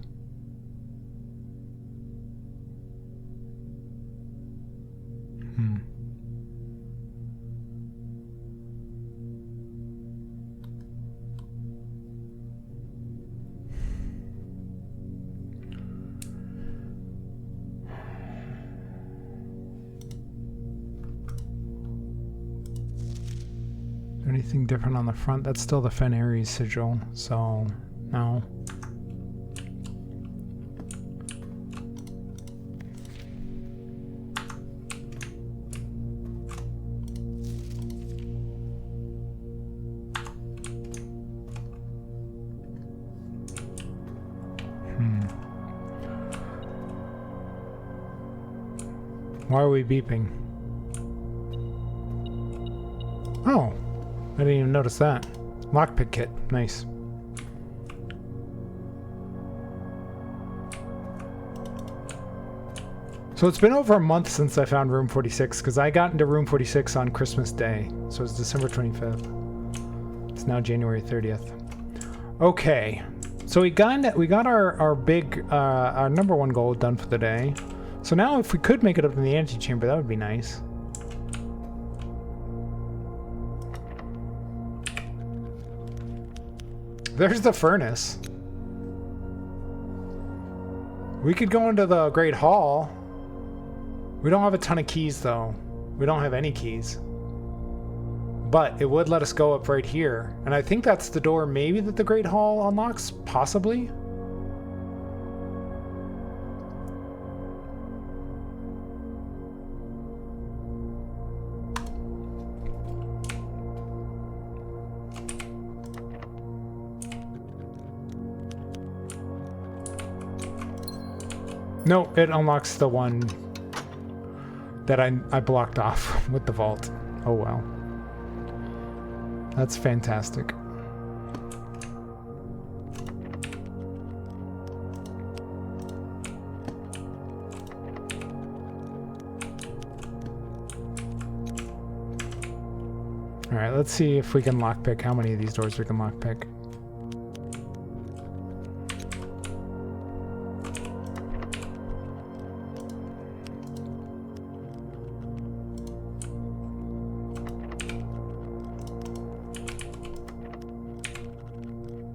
Anything different on the front? That's still the Fenris sigil, so no. Why are we beeping? Oh, I didn't even notice that. Lockpick kit, nice. So it's been over a month since I found room 46, because I got into room 46 on Christmas Day. So it's December 25th. It's now January 30th. Okay, so we got our big our number one goal done for the day. So now if we could make it up in the antechamber, that would be nice. There's the furnace. We could go into the Great Hall. We don't have a ton of keys though. We don't have any keys. But it would let us go up right here. And I think that's the door maybe that the Great Hall unlocks, possibly. No, it unlocks the one that I blocked off with the vault. Oh well. That's fantastic. Alright, let's see if we can lockpick how many of these doors we can lockpick.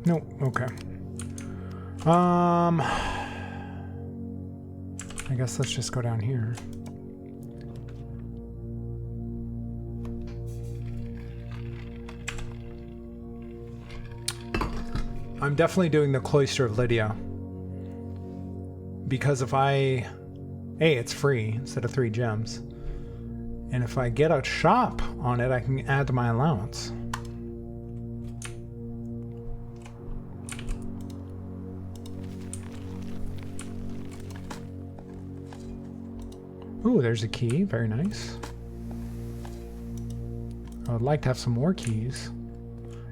Nope, okay. I guess let's just go down here. I'm definitely doing the Cloister of Lydia. Because if A, it's free instead of 3 gems. And if I get a shop on it, I can add to my allowance. Ooh, there's a key. Very nice. I would like to have some more keys.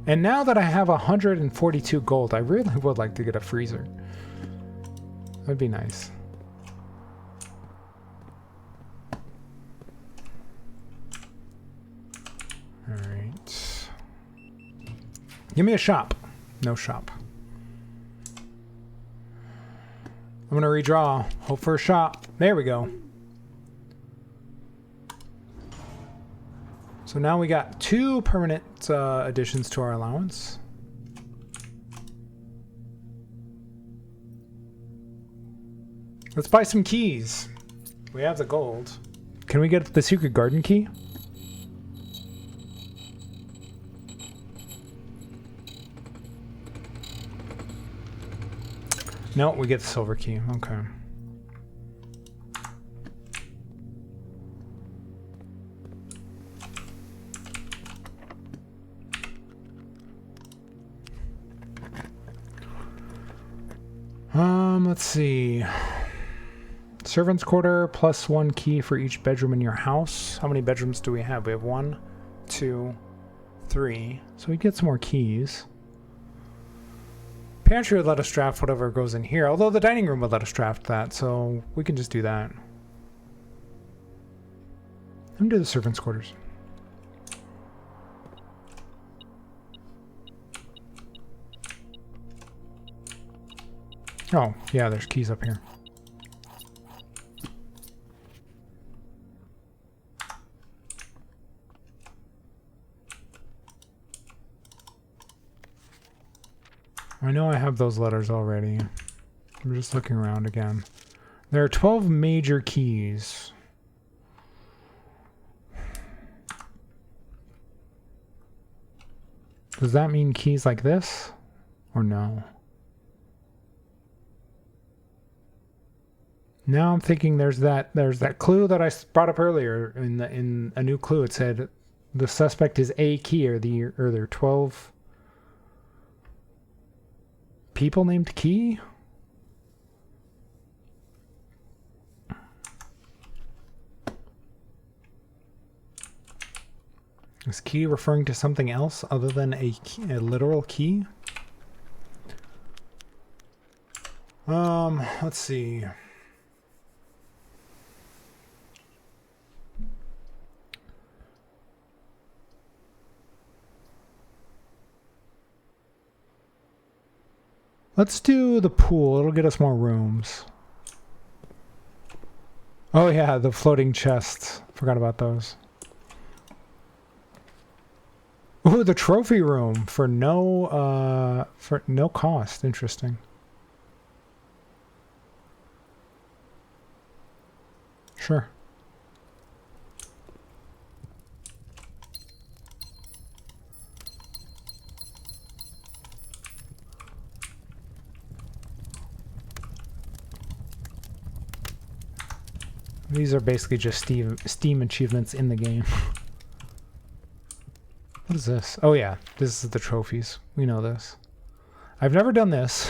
And now that I have 142 gold, I really would like to get a freezer. That'd be nice. Alright. Give me a shop. No shop. I'm gonna redraw. Hope for a shop. There we go. So now we got 2 permanent additions to our allowance. Let's buy some keys. We have the gold. Can we get the secret garden key? No, we get the silver key. Okay. Let's see. Servant's quarter plus 1 key for each bedroom in your house. How many bedrooms do we have? We have 1, 2, 3. So we get some more keys. Pantry would let us draft whatever goes in here, although the dining room would let us draft that, so we can just do that. Let me do the servant's quarters. Oh, yeah, there's keys up here. I know I have those letters already. I'm just looking around again. There are 12 major keys. Does that mean keys like this? Or no? Now I'm thinking there's that clue that I brought up earlier in a new clue. It said the suspect is a key, or there are 12 people named Key. Is key referring to something else other than a literal key? Let's see. Let's do the pool. It'll get us more rooms. Oh yeah, the floating chests. Forgot about those. Ooh, the trophy room for no cost. Interesting. Sure. These are basically just Steam achievements in the game. What is this? Oh yeah, this is the trophies. We know this. I've never done this.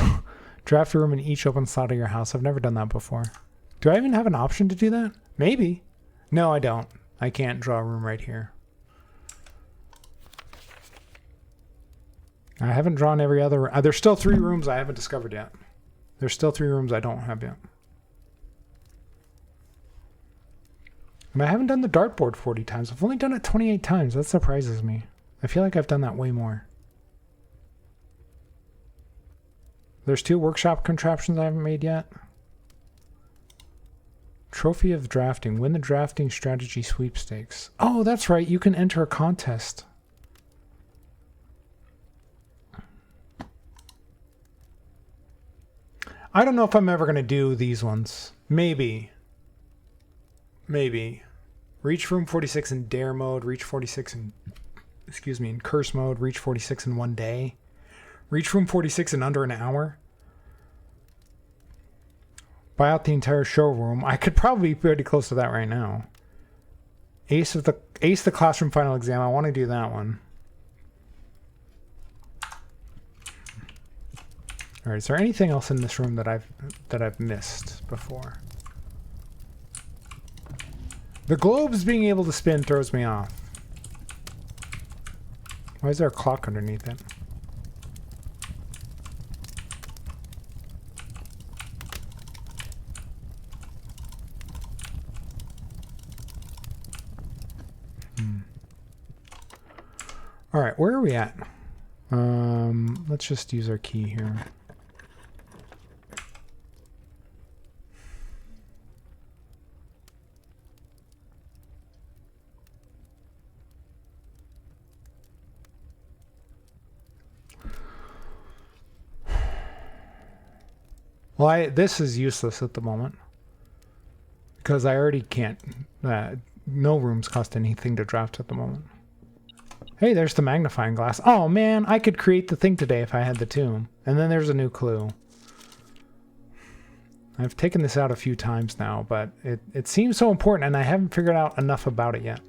Draft a room in each open slot of your house. I've never done that before. Do I even have an option to do that? Maybe. No, I don't. I can't draw a room right here. I haven't drawn every other... there's still 3 rooms I haven't discovered yet. There's still 3 rooms I don't have yet. And I haven't done the dartboard 40 times. I've only done it 28 times. That surprises me. I feel like I've done that way more. There's 2 workshop contraptions I haven't made yet. Trophy of drafting. Win the drafting strategy sweepstakes. Oh, that's right. You can enter a contest. I don't know if I'm ever going to do these ones. Maybe. Maybe. Reach room 46 in dare mode. Reach 46 in... excuse me, in curse mode. Reach 46 in 1 day. Reach room 46 in under an hour. Buy out the entire showroom. I could probably be pretty close to that right now. Ace the classroom final exam. I want to do that one. All right, is there anything else in this room that I've missed before? The globes being able to spin throws me off. Why is there a clock underneath it? All right, where are we at? Let's just use our key here. Well, this is useless at the moment because I already can't. No rooms cost anything to draft at the moment. Hey, there's the magnifying glass. Oh man, I could create the thing today if I had the tomb. And then there's a new clue. I've taken this out a few times now, but it seems so important and I haven't figured out enough about it yet.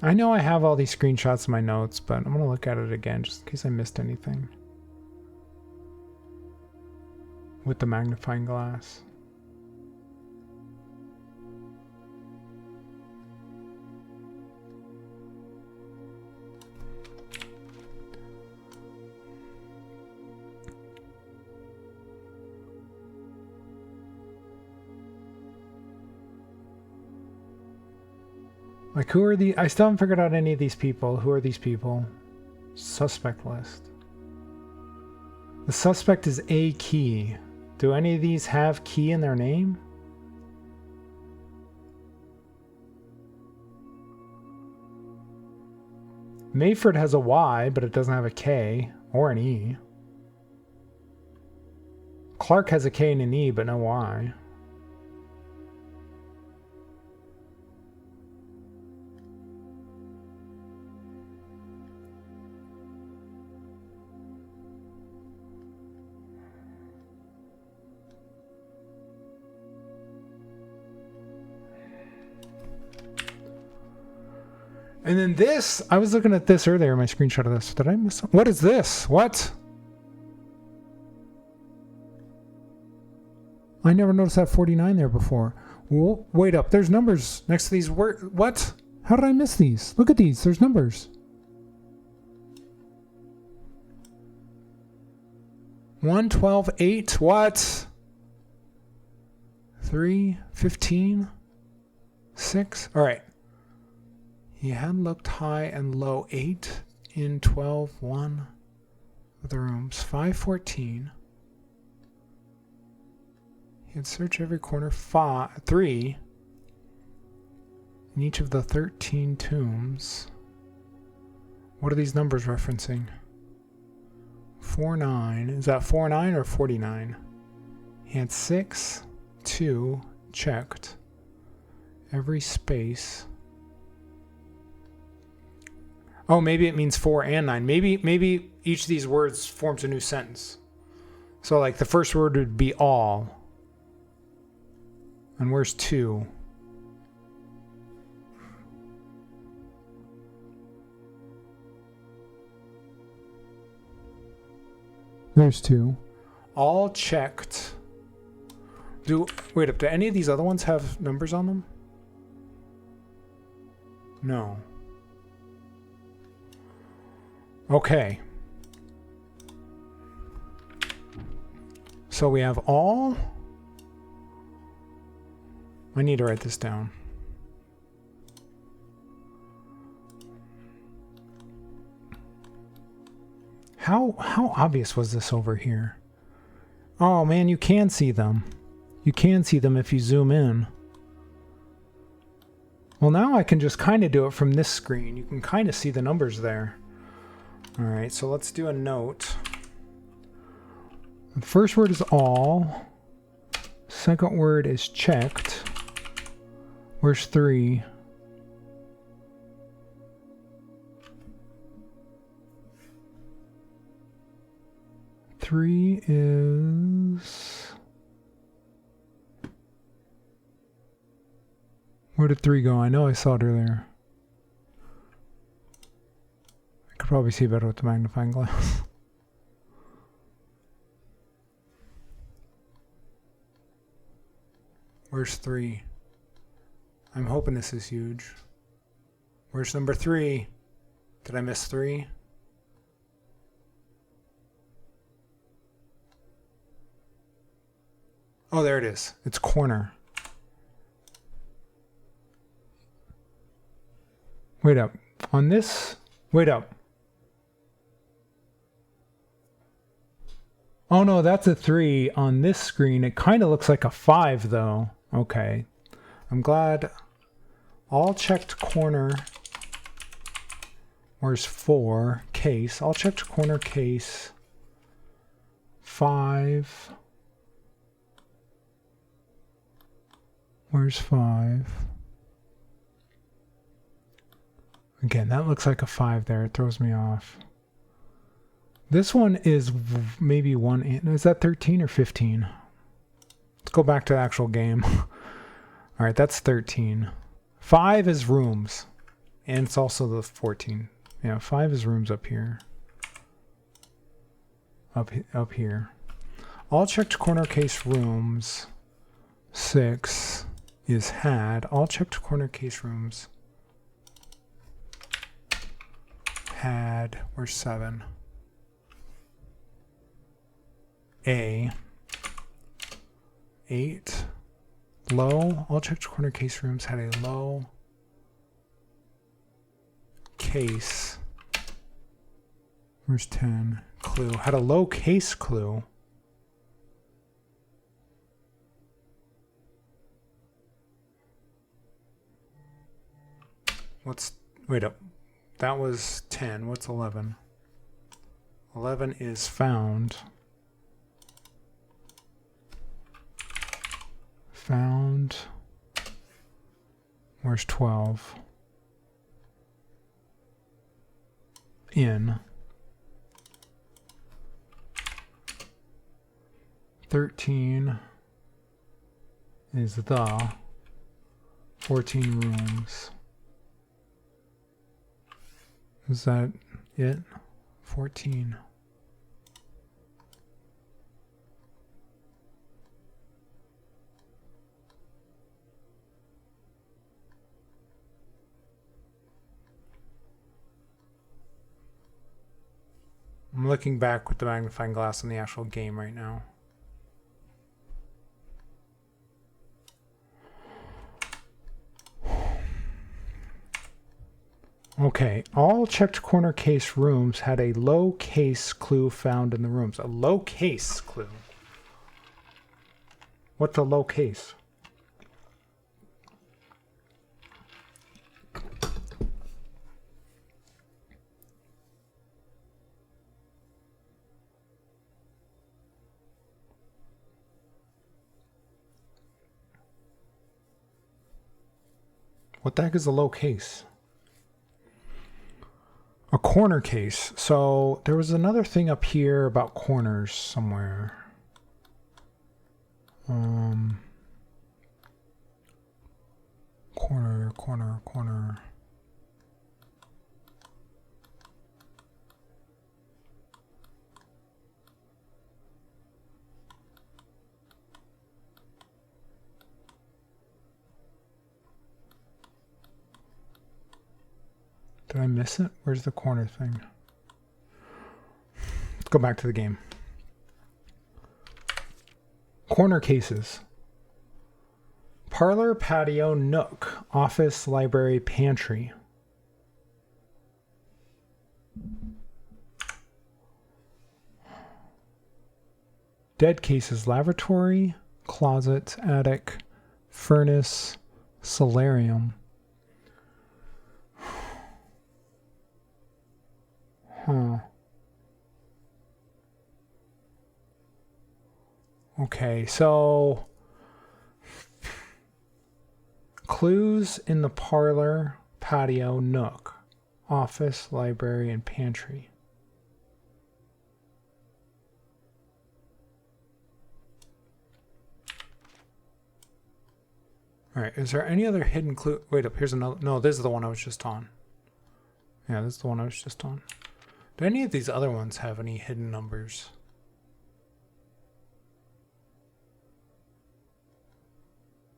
I know I have all these screenshots in my notes, but I'm going to look at it again just in case I missed anything. With the magnifying glass. Like, who are the... I still haven't figured out any of these people. Who are these people? Suspect list. The suspect is a key. Do any of these have key in their name? Mayford has a Y, but it doesn't have a K or an E. Clark has a K and an E, but no Y. And then this, I was looking at this earlier, my screenshot of this. Did I miss something? What is this? What? I never noticed that 49 there before. Whoa, wait up, there's numbers next to these words. What? How did I miss these? Look at these, there's numbers. 1, 12, 8, what? 3, 15, 6, all right. He had looked high and low 8 in 12, 1 of the rooms, 514. He'd search every corner, 3 in each of the 13 tombs. What are these numbers referencing? 49, is that 49 or 49? He had 6, 2, checked. Every space. Oh, maybe it means 4 and 9. Maybe each of these words forms a new sentence. So like the first word would be all. And where's 2? There's 2. All checked. Wait up, do any of these other ones have numbers on them? No. Okay. So we have all. I need to write this down. How obvious was this over here? Oh man, you can see them. You can see them if you zoom in. Well, now I can just kind of do it from this screen. You can kind of see the numbers there. All right, so let's do a note. The first word is all. Second word is checked. Where's 3? Three is... Where did 3 go? I know I saw it earlier. I could probably see better with the magnifying glass. Where's 3? I'm hoping this is huge. Where's number 3? Did I miss 3? Oh, there it is. It's corner. Wait up. On this... Wait up. Oh no, that's a 3 on this screen. It kind of looks like a 5 though. Okay. I'm glad. All checked corner. Where's 4? Case. All checked corner case. 5. Where's 5? Again, that looks like a 5 there. It throws me off. This one is maybe 1. Is that 13 or 15? Let's go back to the actual game. All right, that's 13. 5 is rooms. And it's also the 14. Yeah, 5 is rooms up here. Up here. All checked corner case rooms. 6 is had. All checked corner case rooms. Had. Where's 7? A. 8. Low. All checked corner case rooms had a low. case. Where's 10? Clue. Had a low case clue. Wait up. That was 10. What's 11? 11 is found. Found. Where's 12? In. 13 is the 14 rooms. Is that it? 14. I'm looking back with the magnifying glass on the actual game right now. Okay, all checked corner case rooms had a low case clue found in the rooms. A low case clue? What's a low case? What the heck is a low case? A corner case. So there was another thing up here about corners somewhere. Corner. Did I miss it? Where's the corner thing? Let's go back to the game. Corner cases. Parlor, patio, nook, office, library, pantry. Dead cases, lavatory, closet, attic, furnace, solarium. Okay, so clues in the parlor, patio, nook, office, library, and pantry. All right, is there any other hidden clue? Wait up, here's another. No, this is the one I was just on. Yeah, this is the one I was just on. Do any of these other ones have any hidden numbers?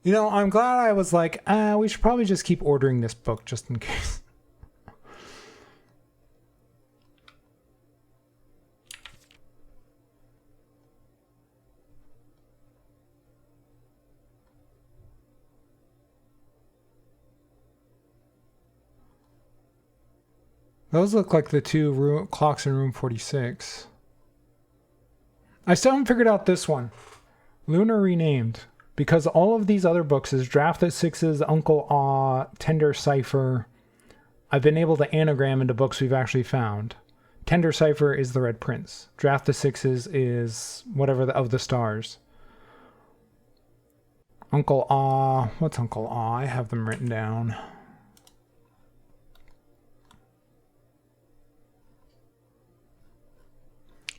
You know, I'm glad I was like, we should probably just keep ordering this book just in case. Those look like the two clocks in room 46. I still haven't figured out this one. Lunar Renamed. Because all of these other books is Draft the Sixes, Uncle Aw, Tender Cipher. I've been able to anagram into books we've actually found. Tender Cipher is The Red Prince. Draft the Sixes is whatever of the stars. Uncle Aw. What's Uncle Aw? I have them written down.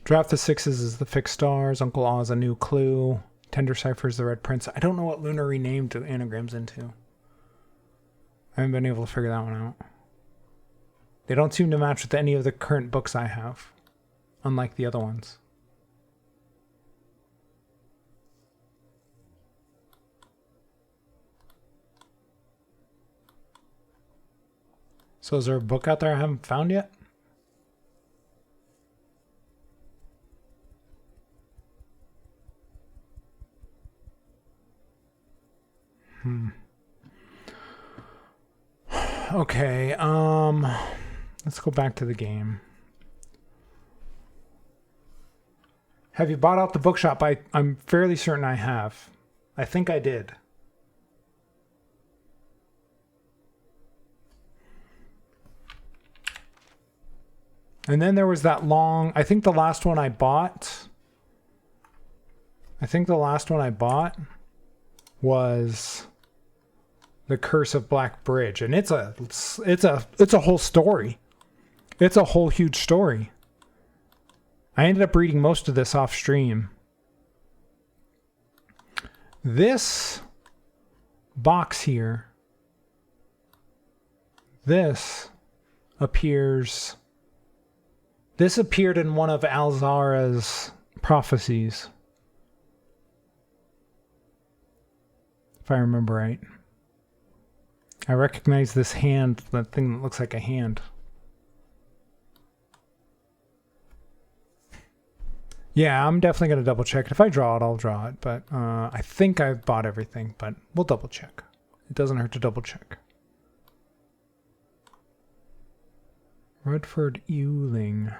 Draft the Sixes is the fixed stars. Uncle Aw is a new clue. Tender Cipher is the Red Prince. I don't know what Lunar Renamed anagrams into. I haven't been able to figure that one out. They don't seem to match with any of the current books I have, unlike the other ones. So is there a book out there I haven't found yet? Okay, Let's go back to the game. Have you bought out the bookshop? I'm fairly certain I have. I think I did. And then there was that long, I think the last one I bought was The Curse of Black Bridge, and it's a whole story. It's a whole huge story. I ended up reading most of this off stream. This box here, this appeared in one of Alzara's prophecies, if I remember right. I recognize this hand, that thing that looks like a hand. Yeah, I'm definitely going to double check it. If I draw it, I'll draw it. But I think I've bought everything, but we'll double check. It doesn't hurt to double check. Rutford Ewing.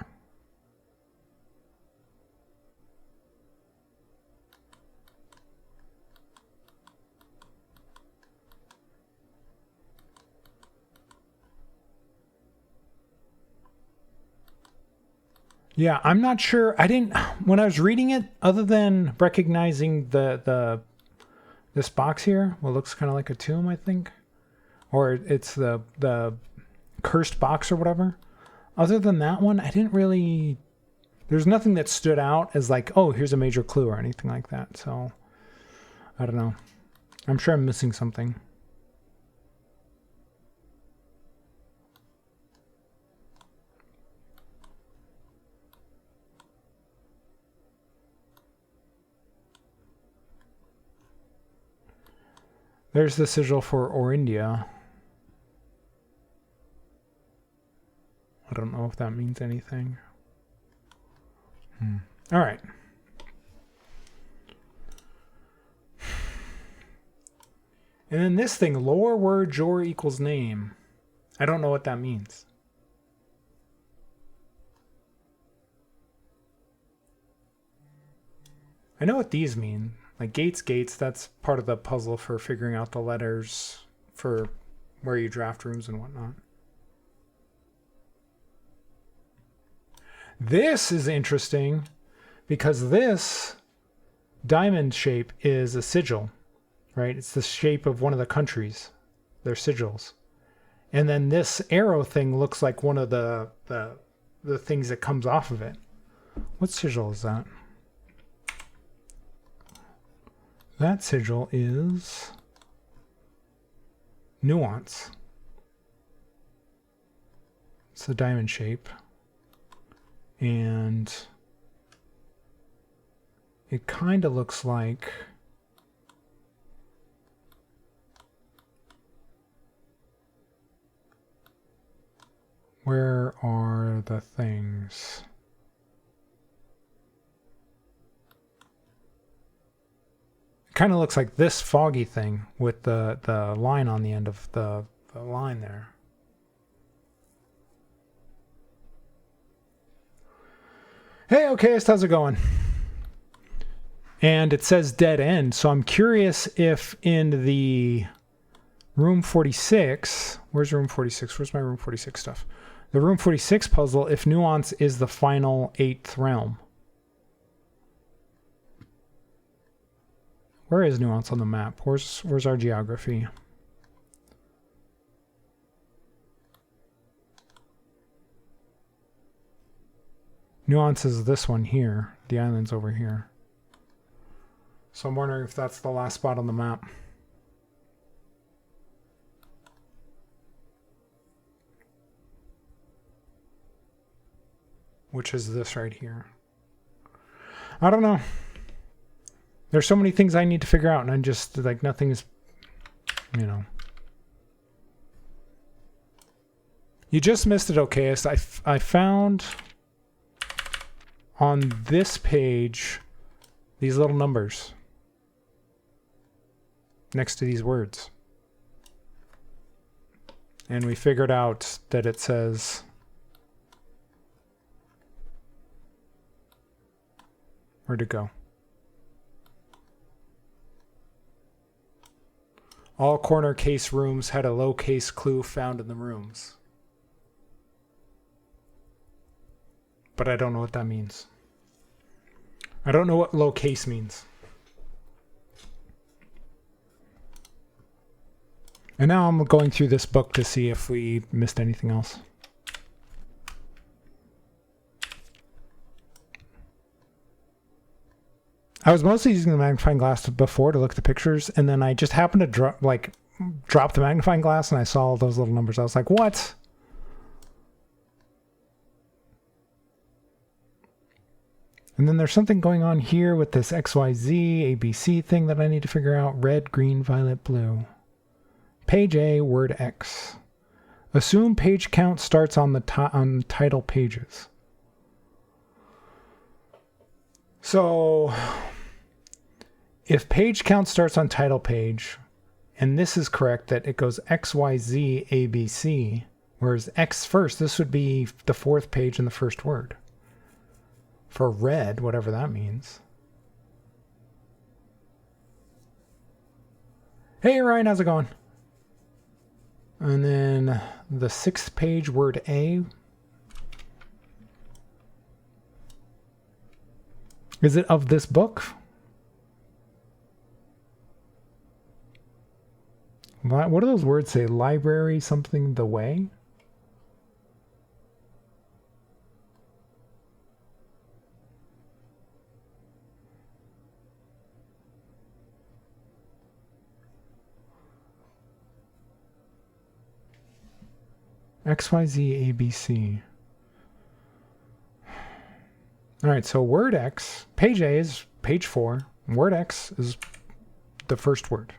Yeah, I'm not sure. When I was reading it, other than recognizing this box here, what looks kind of like a tomb, I think, or it's the cursed box or whatever. Other than that one, there's nothing that stood out as like, oh, here's a major clue or anything like that. So I don't know. I'm sure I'm missing something. There's the sigil for Orindia. I don't know if that means anything. All right. And then this thing, lower word jor equals name. I don't know what that means. I know what these mean. Like gates, that's part of the puzzle for figuring out the letters for where you draft rooms and whatnot. This is interesting because this diamond shape is a sigil, right? It's the shape of one of the countries, their sigils. And then this arrow thing looks like one of the things that comes off of it. What sigil is that? That sigil is Nuance. It's a diamond shape. And it kind of looks like where are the things? Kind of looks like this foggy thing with the line on the end of the line there. Hey, okay, how's it going? And it says dead end, so I'm curious if in the room 46, where's room 46? Where's my room 46 stuff? The room 46 puzzle, if Nuance is the final 8th realm. Where is Nuance on the map? Where's our geography? Nuance is this one here. The island's over here. So I'm wondering if that's the last spot on the map. Which is this right here. I don't know. There's so many things I need to figure out, and I'm just like, nothing is, you know. You just missed it, okayest. I found on this page these little numbers next to these words. And we figured out that it says Where'd it go? All corner case rooms had a low case clue found in the rooms. But I don't know what that means. I don't know what low case means. And now I'm going through this book to see if we missed anything else. I was mostly using the magnifying glass before to look at the pictures, and then I just happened to drop the magnifying glass, and I saw all those little numbers. I was like, what? And then there's something going on here with this XYZ, ABC thing that I need to figure out. Red, green, violet, blue. Page A, word X. Assume page count starts on the on title pages. So if page count starts on title page, and this is correct that it goes XYZ ABC, whereas X first, this would be the fourth page in the first word. For red, whatever that means. Hey Ryan, how's it going? And then the sixth page, word A. Is it of this book? What do those words say? Library, something, the way? XYZ ABC. All right, so word X, page A is page 4. Word X is the first word.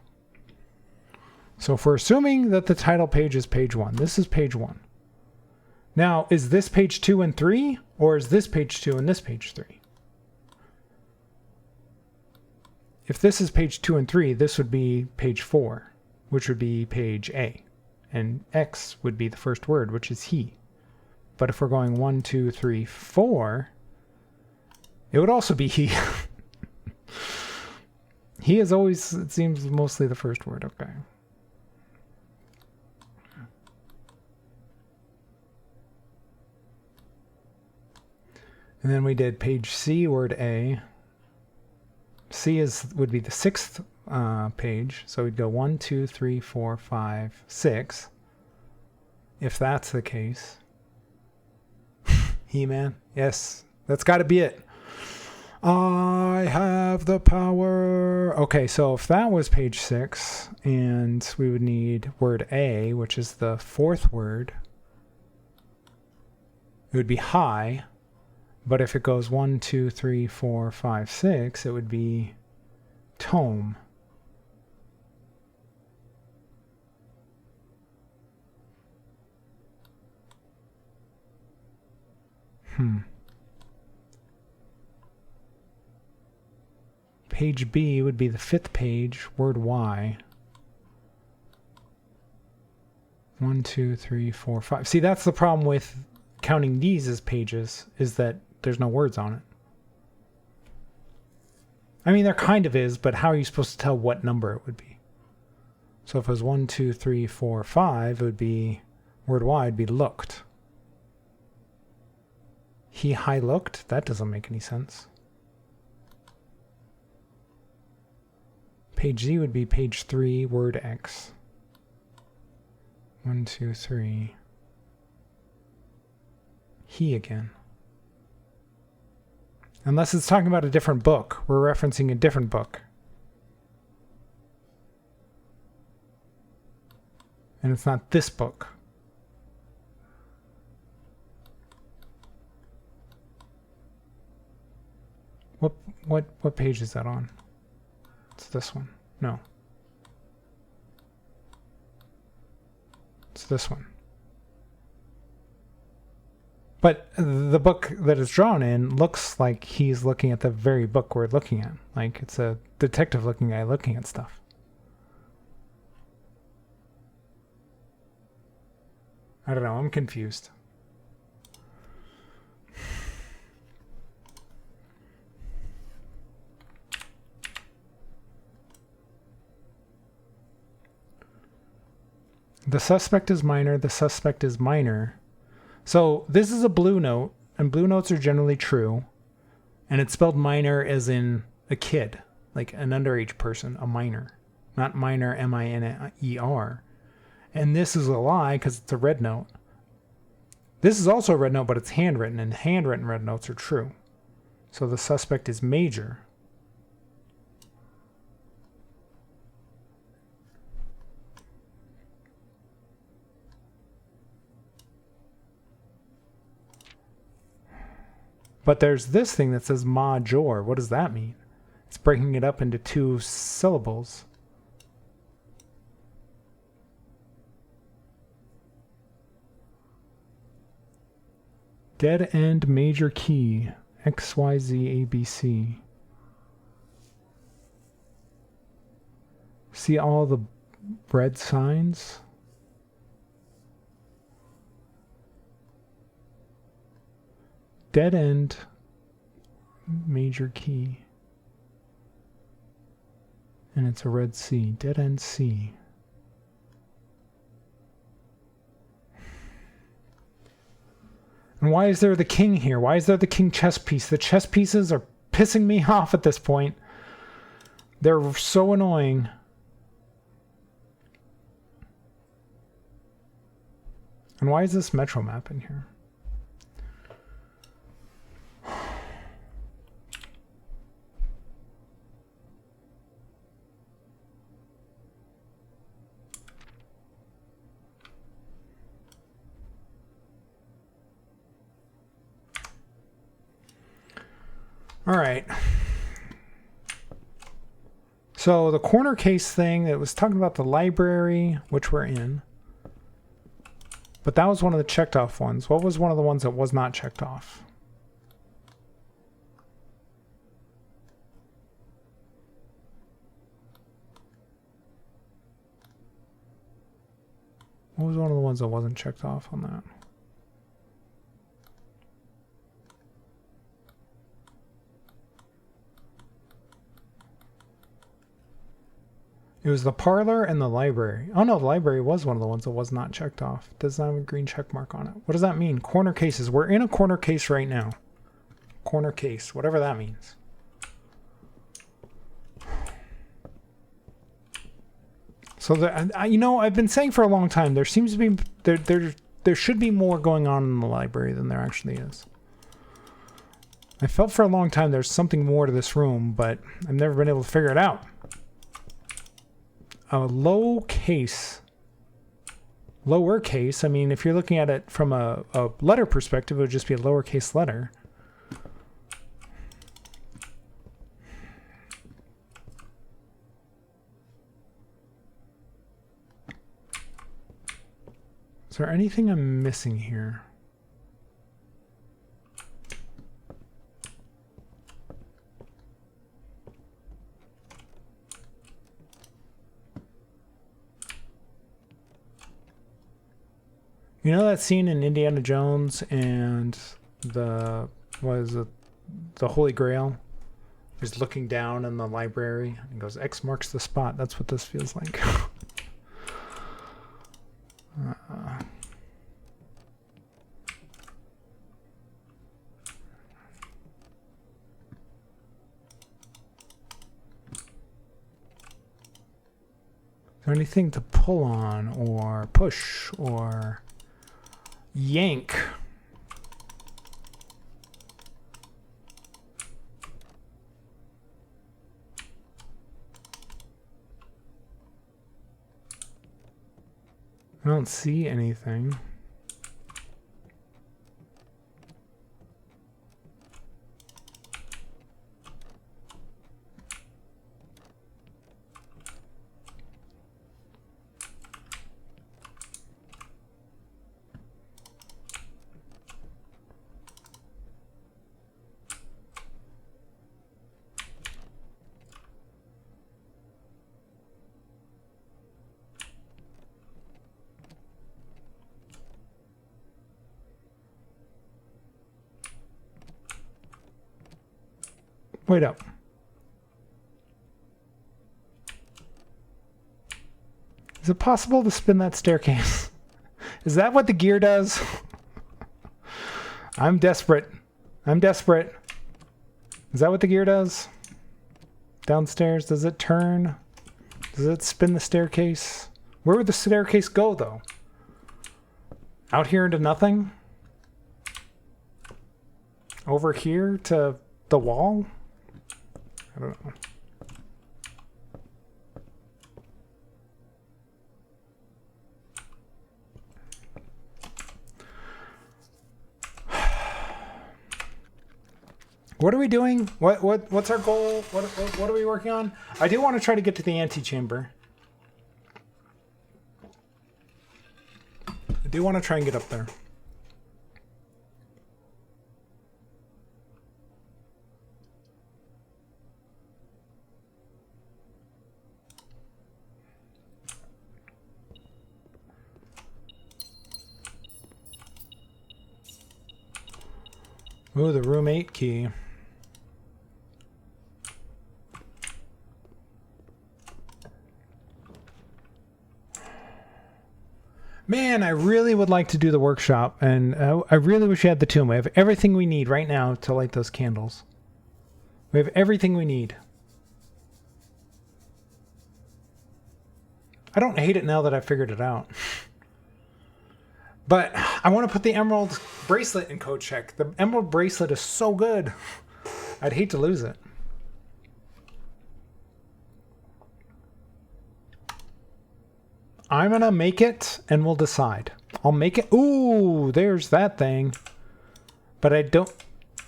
So if we're assuming that the title page is page 1, this is page 1. Now, is this page 2 and 3, or is this page 2 and this page 3? If this is page 2 and 3, this would be page 4, which would be page A. And X would be the first word, which is he. But if we're going 1, 2, 3, 4, it would also be he. He is always, it seems, mostly the first word. Okay. And then we did page C, word A. C would be the sixth page. So we'd go 1, 2, 3, 4, 5, 6. If that's the case. He-Man. Yes, that's got to be it. I have the power. Okay, so if that was page 6, and we would need word A, which is the fourth word, it would be high. But if it goes 1, 2, 3, 4, 5, 6, it would be tome. Page B would be the fifth page, word Y. 1, 2, 3, 4, 5. See, that's the problem with counting these as pages, is that there's no words on it. I mean, there kind of is, but how are you supposed to tell what number it would be? So if it was 1, 2, 3, 4, 5, it would be, word Y would be looked. He high looked? That doesn't make any sense. Page Z would be page 3, word X. 1, 2, 3. He again. Unless it's talking about a different book. We're referencing a different book. And it's not this book. What page is that on? It's this one. No. It's this one. But the book that is drawn in looks like he's looking at the very book we're looking at. Like it's a detective-looking guy looking at stuff. I don't know. I'm confused. The suspect is minor. The suspect is minor. So this is a blue note, and blue notes are generally true. And it's spelled minor as in a kid, like an underage person, a minor. Not minor, M-I-N-E-R. And this is a lie because it's a red note. This is also a red note, but it's handwritten, and handwritten red notes are true. So the suspect is major. But there's this thing that says major. What does that mean? It's breaking it up into 2 syllables. Dead end major key. X, Y, Z, A, B, C. See all the red signs? Dead end major key. And it's a red C. Dead end C. And why is there the king here? Why is there the king chess piece? The chess pieces are pissing me off at this point. They're so annoying. And why is this metro map in here? All right. So the corner case thing, it was talking about the library, which we're in. But that was one of the checked off ones. What was one of the ones that was not checked off? What was one of the ones that wasn't checked off on that? It was the parlor and the library. Oh no, the library was one of the ones that was not checked off. It does not have a green check mark on it. What does that mean? Corner cases. We're in a corner case right now. Corner case, whatever that means. So you know, I've been saying for a long time, there seems to be there should be more going on in the library than there actually is. I felt for a long time there's something more to this room, but I've never been able to figure it out. A lowercase, I mean, if you're looking at it from a letter perspective, it would just be a lowercase letter. Is there anything I'm missing here? You know that scene in Indiana Jones and the Holy Grail? He's looking down in the library and goes, X marks the spot. That's what this feels like. Is there anything to pull on or push or yank? I don't see anything. Wait up. Is it possible to spin that staircase? Is that what the gear does? I'm desperate. I'm desperate. Is that what the gear does? Downstairs, does it turn? Does it spin the staircase? Where would the staircase go, though? Out here into nothing? Over here to the wall? I don't know. What are we doing? What's our goal? What are we working on? I do want to try to get to the antechamber. I do want to try and get up there. Ooh, the room 8 key. Man, I really would like to do the workshop, and I really wish we had the tomb. We have everything we need right now to light those candles. We have everything we need. I don't hate it now that I figured it out. But I want to put the emerald bracelet in code check. The emerald bracelet is so good. I'd hate to lose it. I'm going to make it and we'll decide. I'll make it. Ooh, there's that thing. But I don't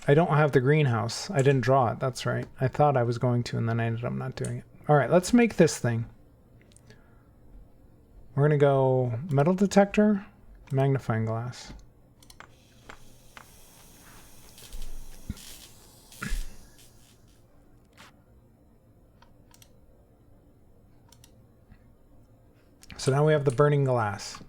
have the greenhouse. I didn't draw it. That's right. I thought I was going to, and then I ended up not doing it. All right, let's make this thing. We're going to go metal detector, magnifying glass. So now we have the burning glass.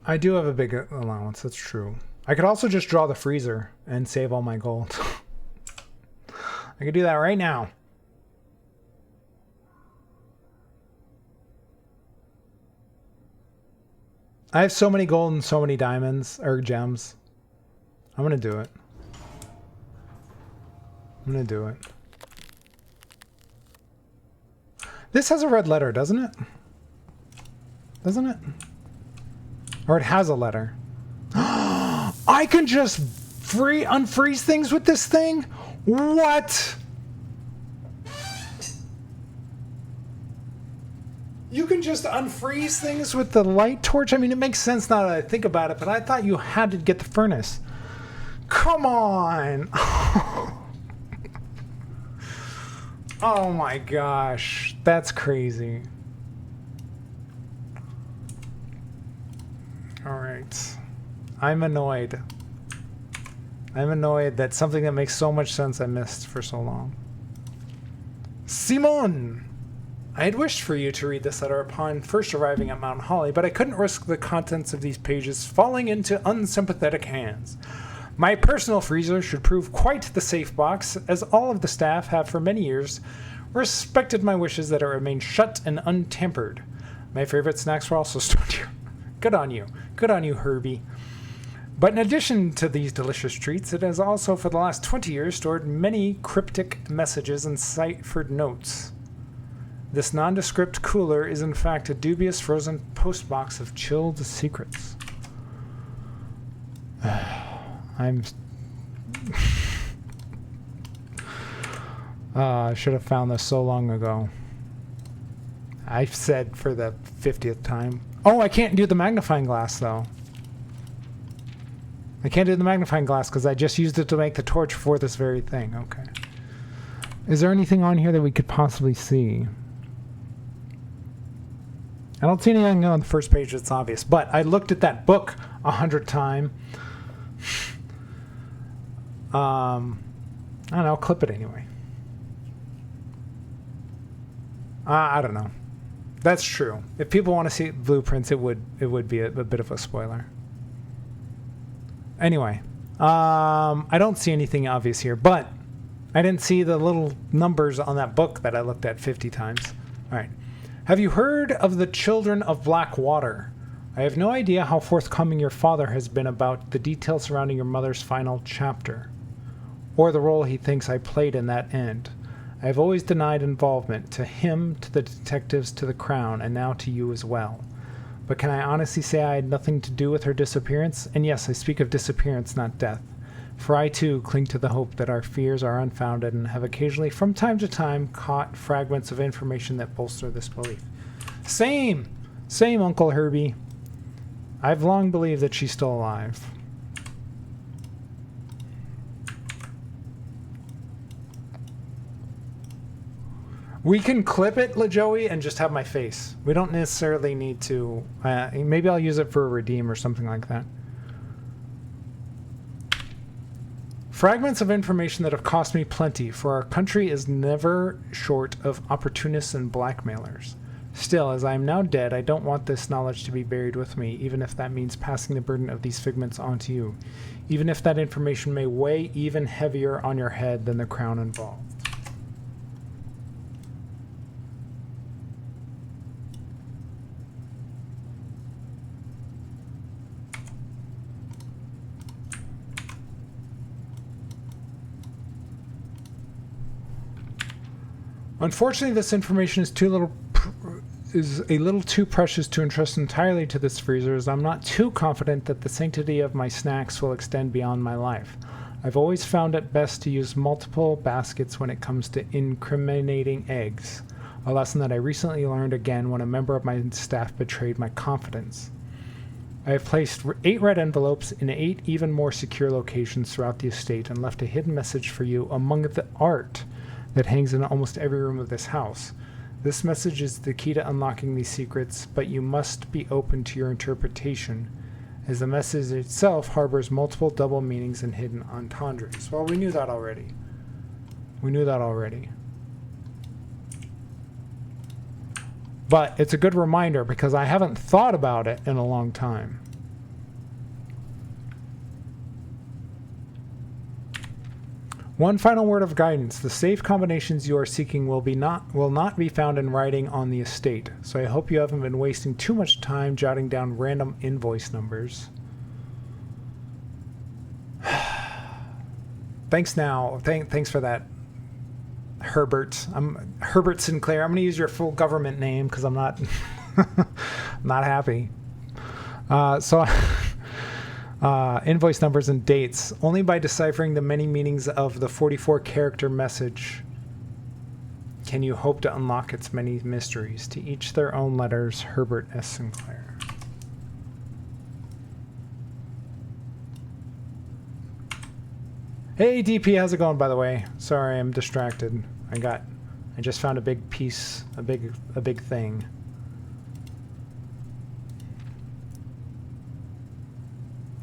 I do have a big allowance, that's true. I could also just draw the freezer and save all my gold. I could do that right now. I have so many gold and so many diamonds, or gems. I'm gonna do it. I'm gonna do it. This has a red letter, doesn't it? Doesn't it? Or it has a letter. I can just unfreeze things with this thing? What? You can just unfreeze things with the light torch? I mean, it makes sense now that I think about it, but I thought you had to get the furnace. Come on! Oh my gosh, that's crazy. Alright. I'm annoyed. I'm annoyed that something that makes so much sense I missed for so long. Simon! I had wished for you to read this letter upon first arriving at Mount Holly, but I couldn't risk the contents of these pages falling into unsympathetic hands. My personal freezer should prove quite the safe box, as all of the staff have for many years respected my wishes that it remain shut and untampered. My favorite snacks were also stored here. Good on you. Good on you, Herbie. But in addition to these delicious treats, it has also for the last 20 years stored many cryptic messages and ciphered notes. This nondescript cooler is in fact a dubious frozen postbox of chilled secrets. I should have found this so long ago. I've said for the 50th time. Oh, I can't do the magnifying glass though. I can't do the magnifying glass because I just used it to make the torch for this very thing. Okay. Is there anything on here that we could possibly see? I don't see anything on the first page that's obvious, but I looked at that book 100 times. I don't know, I'll clip it anyway. I don't know. That's true. If people want to see blueprints, it would be a bit of a spoiler. Anyway, I don't see anything obvious here, but I didn't see the little numbers on that book that I looked at 50 times. All right. Have you heard of the Children of Blackwater? I have no idea how forthcoming your father has been about the details surrounding your mother's final chapter, or the role he thinks I played in that end. I have always denied involvement, to him, to the detectives, to the Crown, and now to you as well. But can I honestly say I had nothing to do with her disappearance? And yes, I speak of disappearance, not death. For I too cling to the hope that our fears are unfounded and have occasionally, from time to time, caught fragments of information that bolster this belief. Same, Uncle Herbie. I've long believed that she's still alive. We can clip it, LaJoey, and just have my face. We don't necessarily need to. Maybe I'll use it for a redeem or something like that. Fragments of information that have cost me plenty, for our country is never short of opportunists and blackmailers. Still, as I am now dead, I don't want this knowledge to be buried with me, even if that means passing the burden of these figments on to you. Even if that information may weigh even heavier on your head than the crown involved. Unfortunately, this information is a little too precious to entrust entirely to this freezer, as I'm not too confident that the sanctity of my snacks will extend beyond my life. I've always found it best to use multiple baskets when it comes to incriminating eggs, a lesson that I recently learned again when a member of my staff betrayed my confidence. I have placed 8 red envelopes in 8 even more secure locations throughout the estate and left a hidden message for you among the art that hangs in almost every room of this house. This message is the key to unlocking these secrets, but you must be open to your interpretation, as the message itself harbors multiple double meanings and hidden entendres. Well, we knew that already. But it's a good reminder because I haven't thought about it in a long time. One final word of guidance. The safe combinations you are seeking will not be found in writing on the estate, so I hope you haven't been wasting too much time jotting down random invoice numbers. Thanks for that, Herbert. I'm Herbert Sinclair. I'm going to use your full government name because I'm not not happy. Invoice numbers and dates. Only by deciphering the many meanings of the 44-character message can you hope to unlock its many mysteries. To each their own letters, Herbert S. Sinclair. Hey DP, how's it going, by the way? Sorry, I'm distracted. I just found a big piece, a big thing.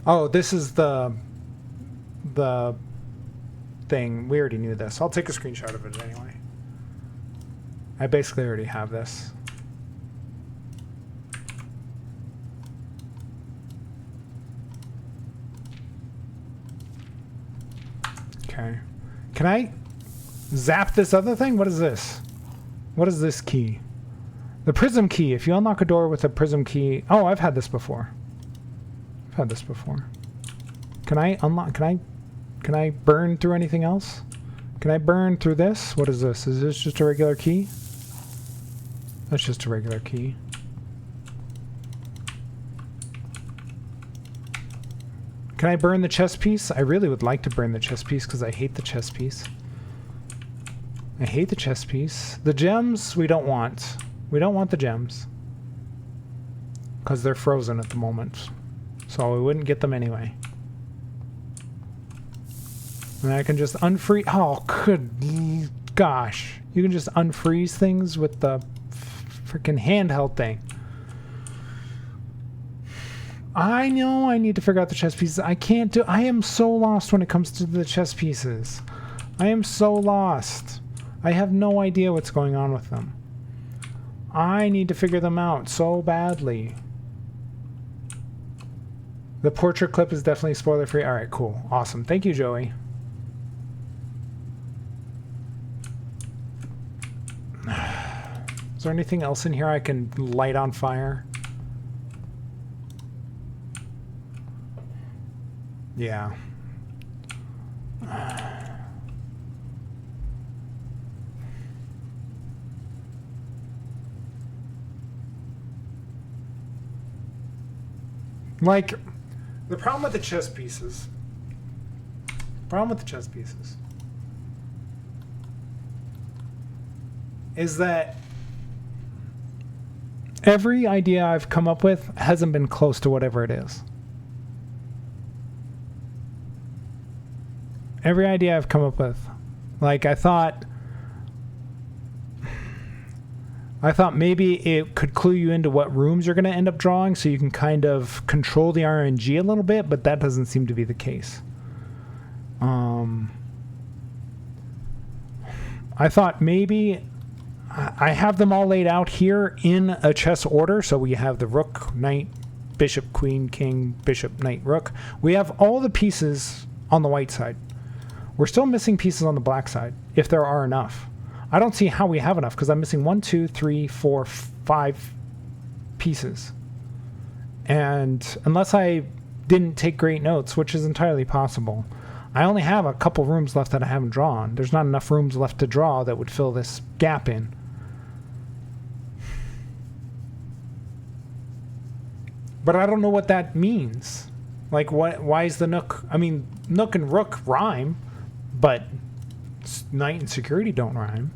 Oh, this is the thing. We already knew this. I'll take a screenshot of it anyway. I basically already have this. Okay. Can I zap this other thing? What is this? What is this key? The prism key. If you unlock a door with a prism key... Oh, I've had this before. Had this before. Can I unlock? Can I burn through anything else? Can I burn through this? What is this? Is this just a regular key? That's just a regular key. Can I burn the chess piece? I really would like to burn the chess piece because I hate the chess piece. I hate the chess piece. The gems we don't want. We don't want the gems because they're frozen at the moment. So we wouldn't get them anyway. And I can just unfreeze... Oh, good gosh. You can just unfreeze things with the freaking handheld thing. I know I need to figure out the chess pieces. I can't do... I am so lost when it comes to the chess pieces. I am so lost. I have no idea what's going on with them. I need to figure them out so badly. The portrait clip is definitely spoiler free. All right, cool. Awesome. Thank you, Joey. there anything else in here I can light on fire? Yeah. Like, the problem with the chess pieces. Is that every idea I've come up with hasn't been close to whatever it is. Every idea I've come up with. Like, I thought maybe it could clue you into what rooms you're going to end up drawing so you can kind of control the RNG a little bit, but that doesn't seem to be the case. I thought maybe I have them all laid out here in a chess order. So we have the rook, knight, bishop, queen, king, bishop, knight, rook. We have all the pieces on the white side. We're still missing pieces on the black side, if there are enough. I don't see how we have enough because I'm missing 1, 2, 3, 4, 5 pieces. And unless I didn't take great notes, which is entirely possible, I only have a couple rooms left that I haven't drawn. There's not enough rooms left to draw that would fill this gap in. But I don't know what that means. Like, why is the nook? I mean, nook and rook rhyme, but knight and security don't rhyme.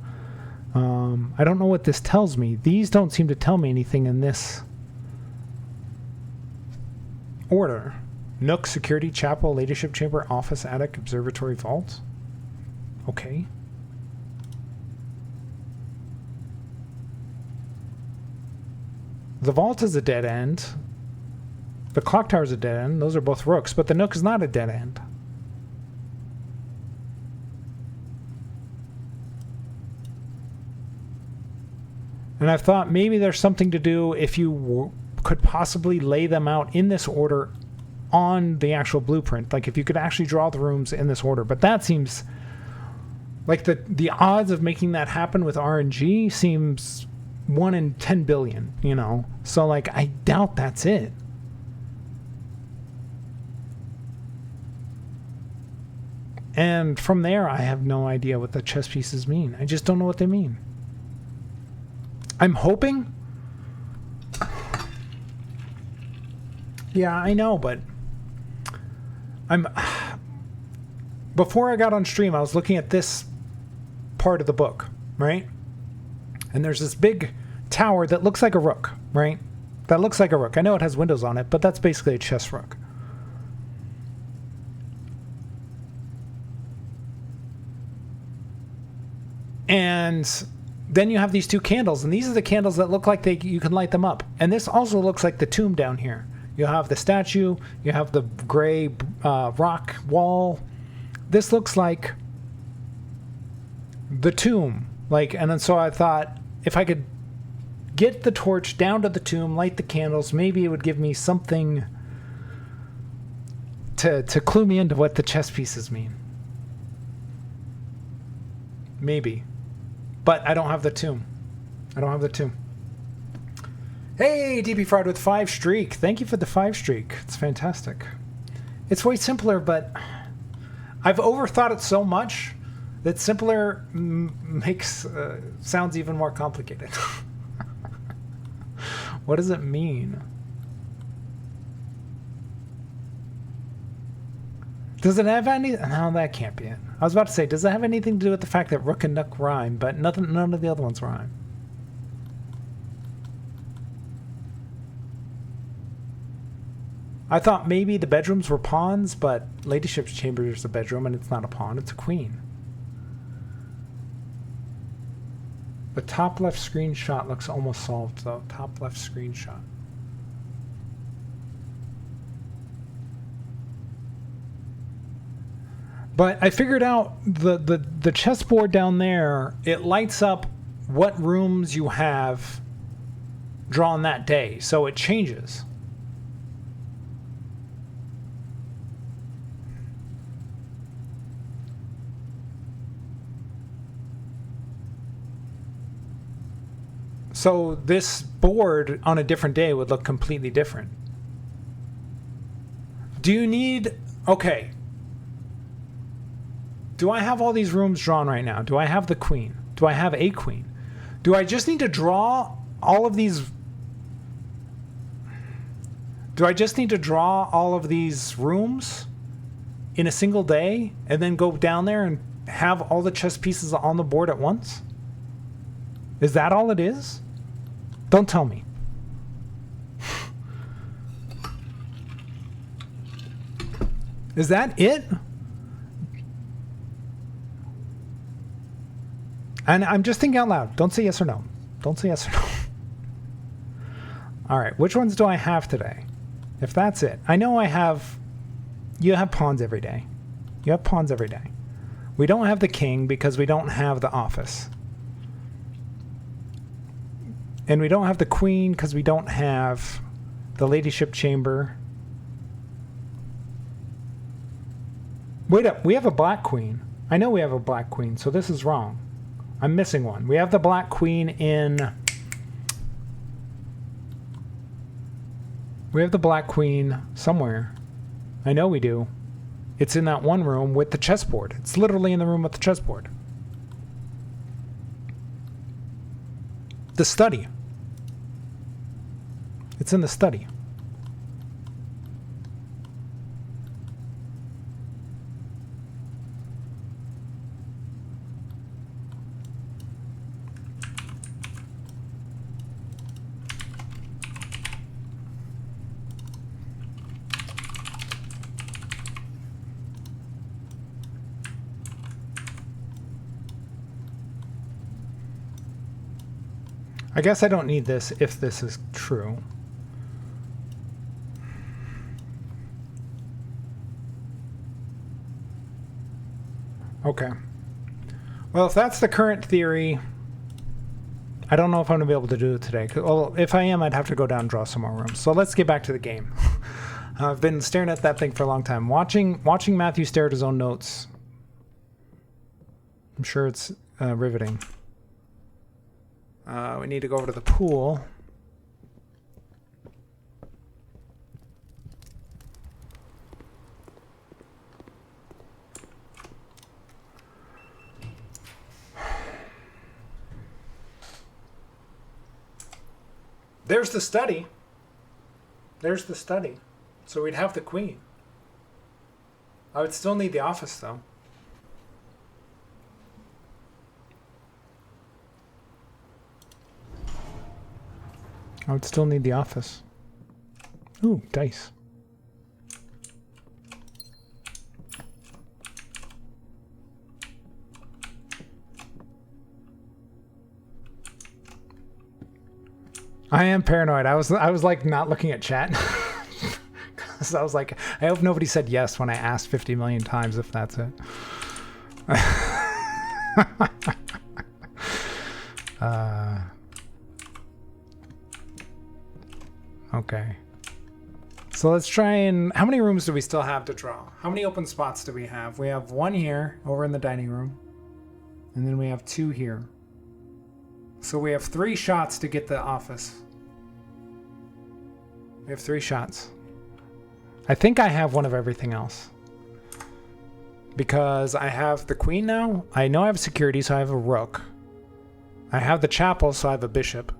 I don't know what this tells me. These don't seem to tell me anything in this order. Nook, security, chapel, leadership chamber, office, attic, observatory, vault. Okay. The vault is a dead end. The clock tower is a dead end. Those are both rooks, but the nook is not a dead end. And I thought maybe there's something to do if you could possibly lay them out in this order on the actual blueprint. Like if you could actually draw the rooms in this order. But that seems like the odds of making that happen with RNG seems 1 in 10 billion, you know? So like I doubt that's it. And from there, I have no idea what the chess pieces mean. I just don't know what they mean. I'm hoping. Yeah, I know, but before I got on stream, I was looking at this part of the book, right? And there's this big tower that looks like a rook, right? That looks like a rook. I know it has windows on it, but that's basically a chess rook. And then you have these two candles, and these are the candles that look like you can light them up. And this also looks like the tomb down here. You have the statue, you have the gray rock wall. This looks like the tomb. Like, and then so I thought if I could get the torch down to the tomb, light the candles, maybe it would give me something to clue me into what the chess pieces mean. Maybe. But I don't have the tomb. I don't have the tomb. Hey, DP Fraud with 5 streak. Thank you for the 5 streak. It's fantastic. It's way simpler, but I've overthought it so much that simpler makes sounds even more complicated. What does it mean? Does it have any? No, that can't be it. I was about to say, does it have anything to do with the fact that rook and nook rhyme, but none of the other ones rhyme? I thought maybe the bedrooms were pawns, but ladyship's chamber is a bedroom, and it's not a pawn, it's a queen. The top left screenshot looks almost solved, though. Top left screenshot. But I figured out the chessboard down there, it lights up what rooms you have drawn that day, so it changes. So this board on a different day would look completely different. Do you need... Okay. Do I have all these rooms drawn right now? Do I have the queen? Do I have a queen? Do I just need to draw all of these... Do I just need to draw all of these rooms in a single day and then go down there and have all the chess pieces on the board at once? Is that all it is? Don't tell me. Is that it? And I'm just thinking out loud. Don't say yes or no. Don't say yes or no. All right, which ones do I have today? If that's it. I know I have... You have pawns every day. You have pawns every day. We don't have the king because we don't have the office. And we don't have the queen because we don't have the ladyship chamber. Wait up, we have a black queen. I know we have a black queen, so this is wrong. I'm missing one. We have the black queen in... We have the black queen somewhere. I know we do. It's in that one room with the chessboard. It's literally in the room with the chessboard. The study. It's in the study. I guess I don't need this if this is true. Okay. Well, if that's the current theory, I don't know if I'm going to be able to do it today. Well, if I am, I'd have to go down and draw some more rooms. So let's get back to the game. I've been staring at that thing for a long time. Watching Matthew stare at his own notes. I'm sure it's riveting. We need to go over to the pool. There's the study. There's the study. So we'd have the queen. I would still need the office, though. I would still need the office. Ooh, dice. I am paranoid. I was like not looking at chat. Because I was like, I hope nobody said yes when I asked 50 million times if that's it. Okay. So let's try and... How many rooms do we still have to draw? How many open spots do we have? We have one here, over in the dining room. And then we have two here. So we have 3 shots to get the office. We have 3 shots. I think I have one of everything else. Because I have the queen now. I know I have security, so I have a rook. I have the chapel, so I have a bishop.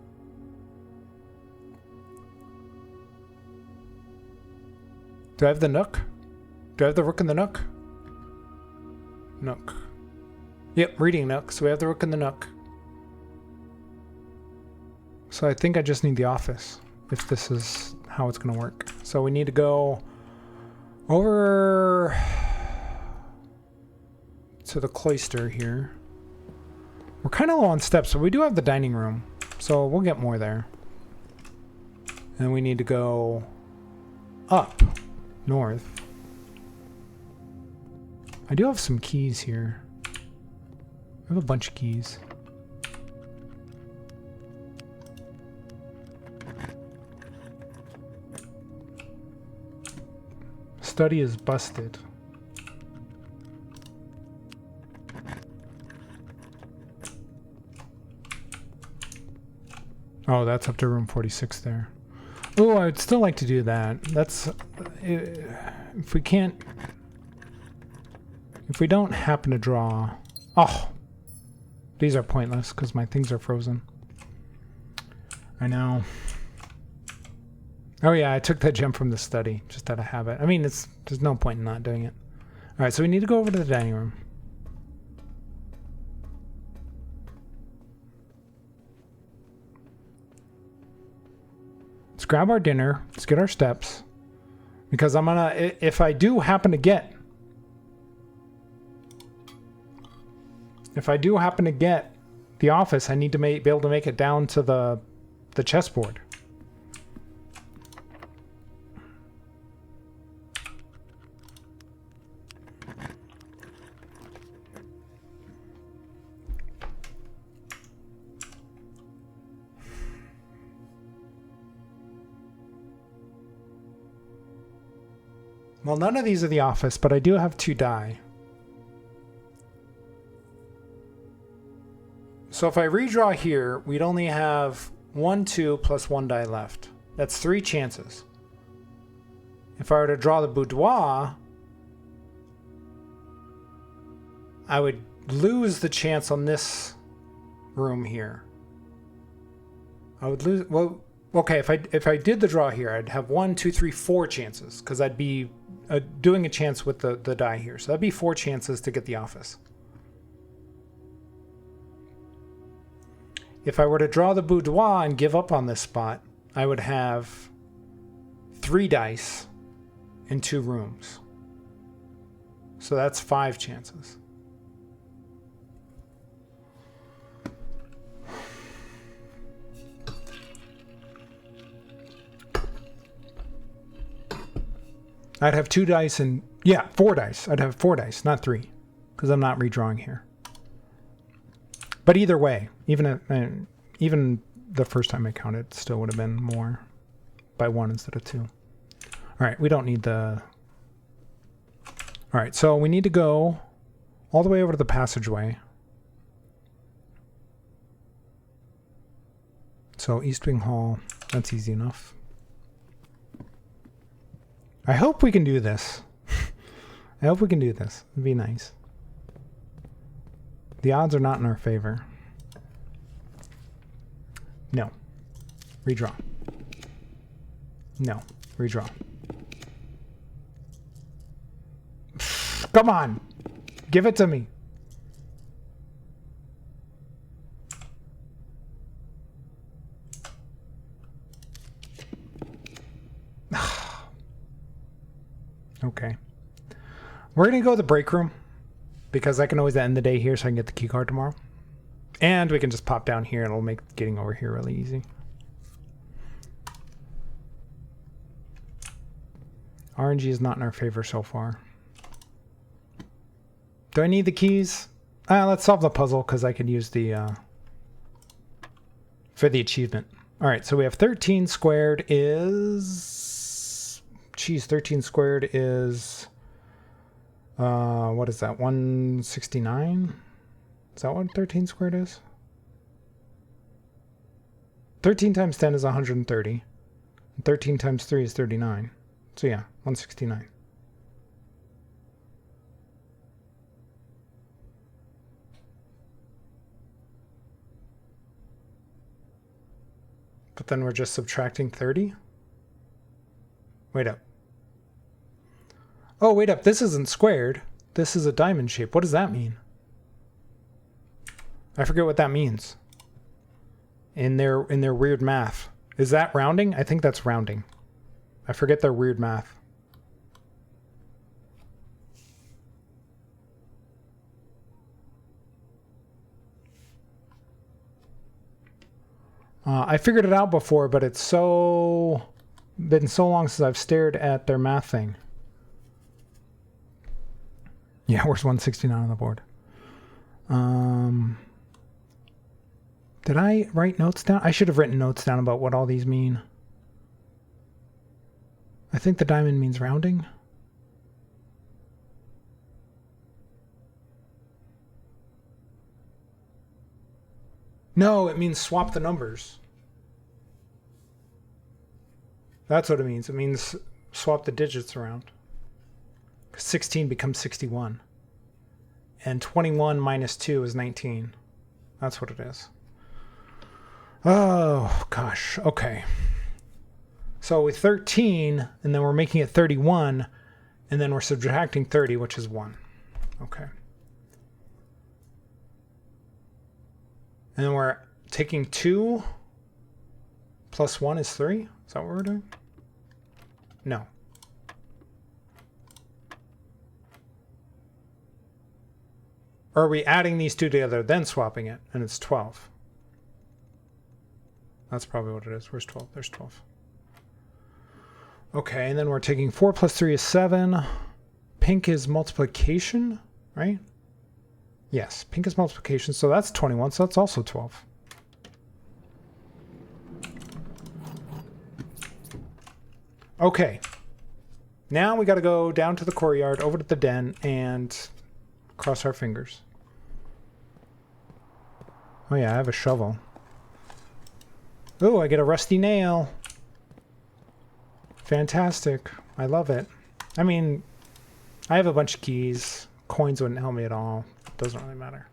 Do I have the nook? Do I have the rook and the nook? Nook. Yep, reading nook. So we have the rook and the nook. So I think I just need the office, if this is how it's going to work. So we need to go over to the cloister here. We're kind of low on steps, so we do have the dining room. So we'll get more there. And we need to go up north. I do have some keys here. I have a bunch of keys. Study is busted. Oh, that's up to room 46 there. Oh, I'd still like to do that. That's... if we can't... If we don't happen to draw... Oh! These are pointless because my things are frozen. I know. Oh yeah, I took that gem from the study, just out of habit. I mean, there's no point in not doing it. Alright, so we need to go over to the dining room. Let's grab our dinner. Let's get our steps. Because I'm gonna... If I do happen to get... If I do happen to get the office, I need to be able to make it down to the chessboard. Well, none of these are the office, but I do have 2 die. So if I redraw here, we'd only have 1, 2, plus 1 die left. That's 3 chances. If I were to draw the boudoir, I would lose the chance on this room here. I would lose... Well, okay, if I did the draw here, I'd have 1, 2, 3, 4 chances, because I'd be doing a chance with the die here. So that'd be 4 chances to get the office. If I were to draw the boudoir and give up on this spot, I would have 3 dice in 2 rooms. So that's 5 chances. I'd have 2 dice and... Yeah, 4 dice. I'd have 4 dice, not 3. Because I'm not redrawing here. But either way, even the first time I counted, it still would have been more by 1 instead of 2. All right, we don't need the... All right, so we need to go all the way over to the passageway. So East Wing Hall, that's easy enough. I hope we can do this. I hope we can do this. It'd be nice. The odds are not in our favor. No. Redraw. No. Redraw. Come on! Give it to me. Okay. We're going to go to the break room because I can always end the day here so I can get the key card tomorrow. And we can just pop down here and it'll make getting over here really easy. RNG is not in our favor so far. Do I need the keys? Let's solve the puzzle because I could use the for the achievement. All right, so we have 13 squared is... Geez, 13 squared is... what is that, 169? Is that what 13 squared is? 13 times 10 is 130. 13 times 3 is 39. So yeah, 169. But then we're just subtracting 30? Wait up. Oh, wait up. This isn't squared. This is a diamond shape. What does that mean? I forget what that means. In their weird math. Is that rounding? I think that's rounding. I forget their weird math. I figured it out before, but it's been so long since I've stared at their math thing. Yeah, where's 169 on the board? Did I write notes down? I should have written notes down about what all these mean. I think the diamond means rounding. No, it means swap the numbers. That's what it means. It means swap the digits around. 16 becomes 61. And 21 minus 2 is 19. That's what it is. Oh, gosh. Okay. So with 13, and then we're making it 31, and then we're subtracting 30, which is 1. Okay. And then we're taking 2 plus 1 is 3? Is that what we're doing? No. Or are we adding these two together, then swapping it, and it's 12? That's probably what it is. Where's 12? There's 12. Okay, and then we're taking 4 plus 3 is 7. Pink is multiplication, right? Yes, pink is multiplication, so that's 21, so that's also 12. Okay. Now we got to go down to the courtyard, over to the den, and cross our fingers. Oh yeah, I have a shovel. Ooh, I get a rusty nail. Fantastic. I love it. I mean, I have a bunch of keys. Coins wouldn't help me at all. Doesn't really matter.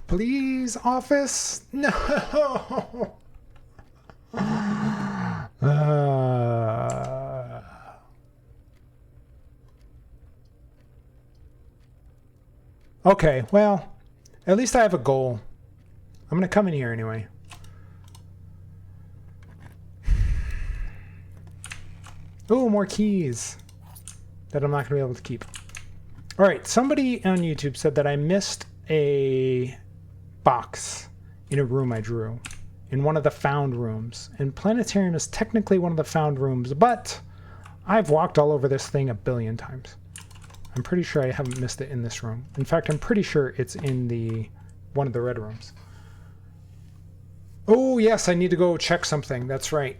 Please, office? No! Okay, well, at least I have a goal. I'm going to come in here anyway. Oh, more keys that I'm not going to be able to keep. All right, somebody on YouTube said that I missed a box in a room I drew in one of the found rooms. And Planetarium is technically one of the found rooms, but I've walked all over this thing a billion times. I'm pretty sure I haven't missed it in this room. In fact, I'm pretty sure it's in one of the red rooms. Oh, yes, I need to go check something. That's right.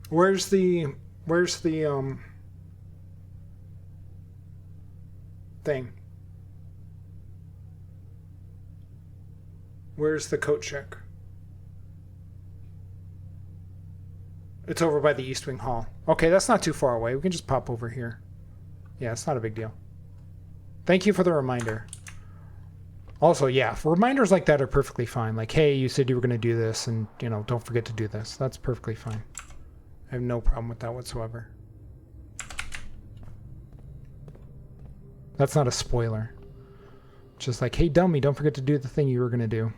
Where's the thing? Where's the coat check? It's over by the East Wing Hall. Okay, that's not too far away. We can just pop over here. Yeah, it's not a big deal. Thank you for the reminder. Also, yeah, reminders like that are perfectly fine. Like, hey, you said you were going to do this, and, you know, don't forget to do this. That's perfectly fine. I have no problem with that whatsoever. That's not a spoiler. Just like, hey, dummy, don't forget to do the thing you were going to do.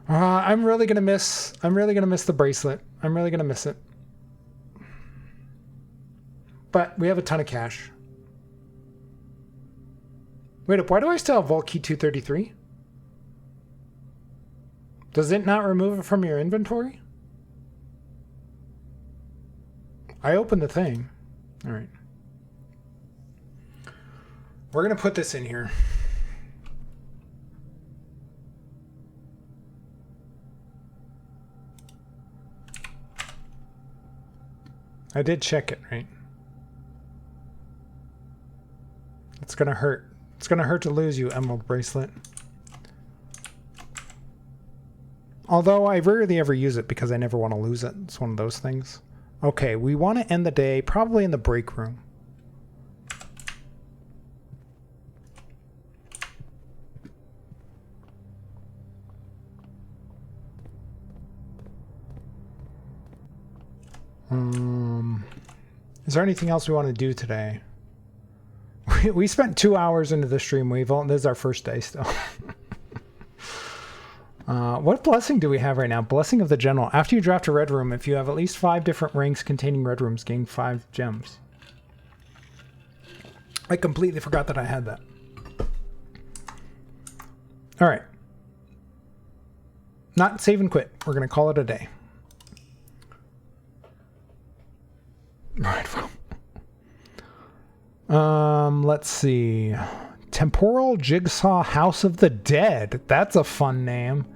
I'm really gonna miss the bracelet. I'm really gonna miss it. But we have a ton of cash. Wait up, why do I still have Vault Key 233? Does it not remove it from your inventory? I opened the thing. All right. We're gonna put this in here. I did check it, right? It's gonna hurt. It's gonna hurt to lose you, Emerald Bracelet. Although I rarely ever use it because I never want to lose it. It's one of those things. Okay, we want to end the day probably in the break room. Is there anything else we want to do today? We spent 2 hours into the stream. This is our first day still. What blessing do we have right now? Blessing of the General. After you draft a red room, if you have at least 5 different ranks containing red rooms, gain 5 gems. I completely forgot that I had that. All right. Not save and quit. We're going to call it a day. Right. Let's see. Temporal Jigsaw House of the Dead. That's a fun name.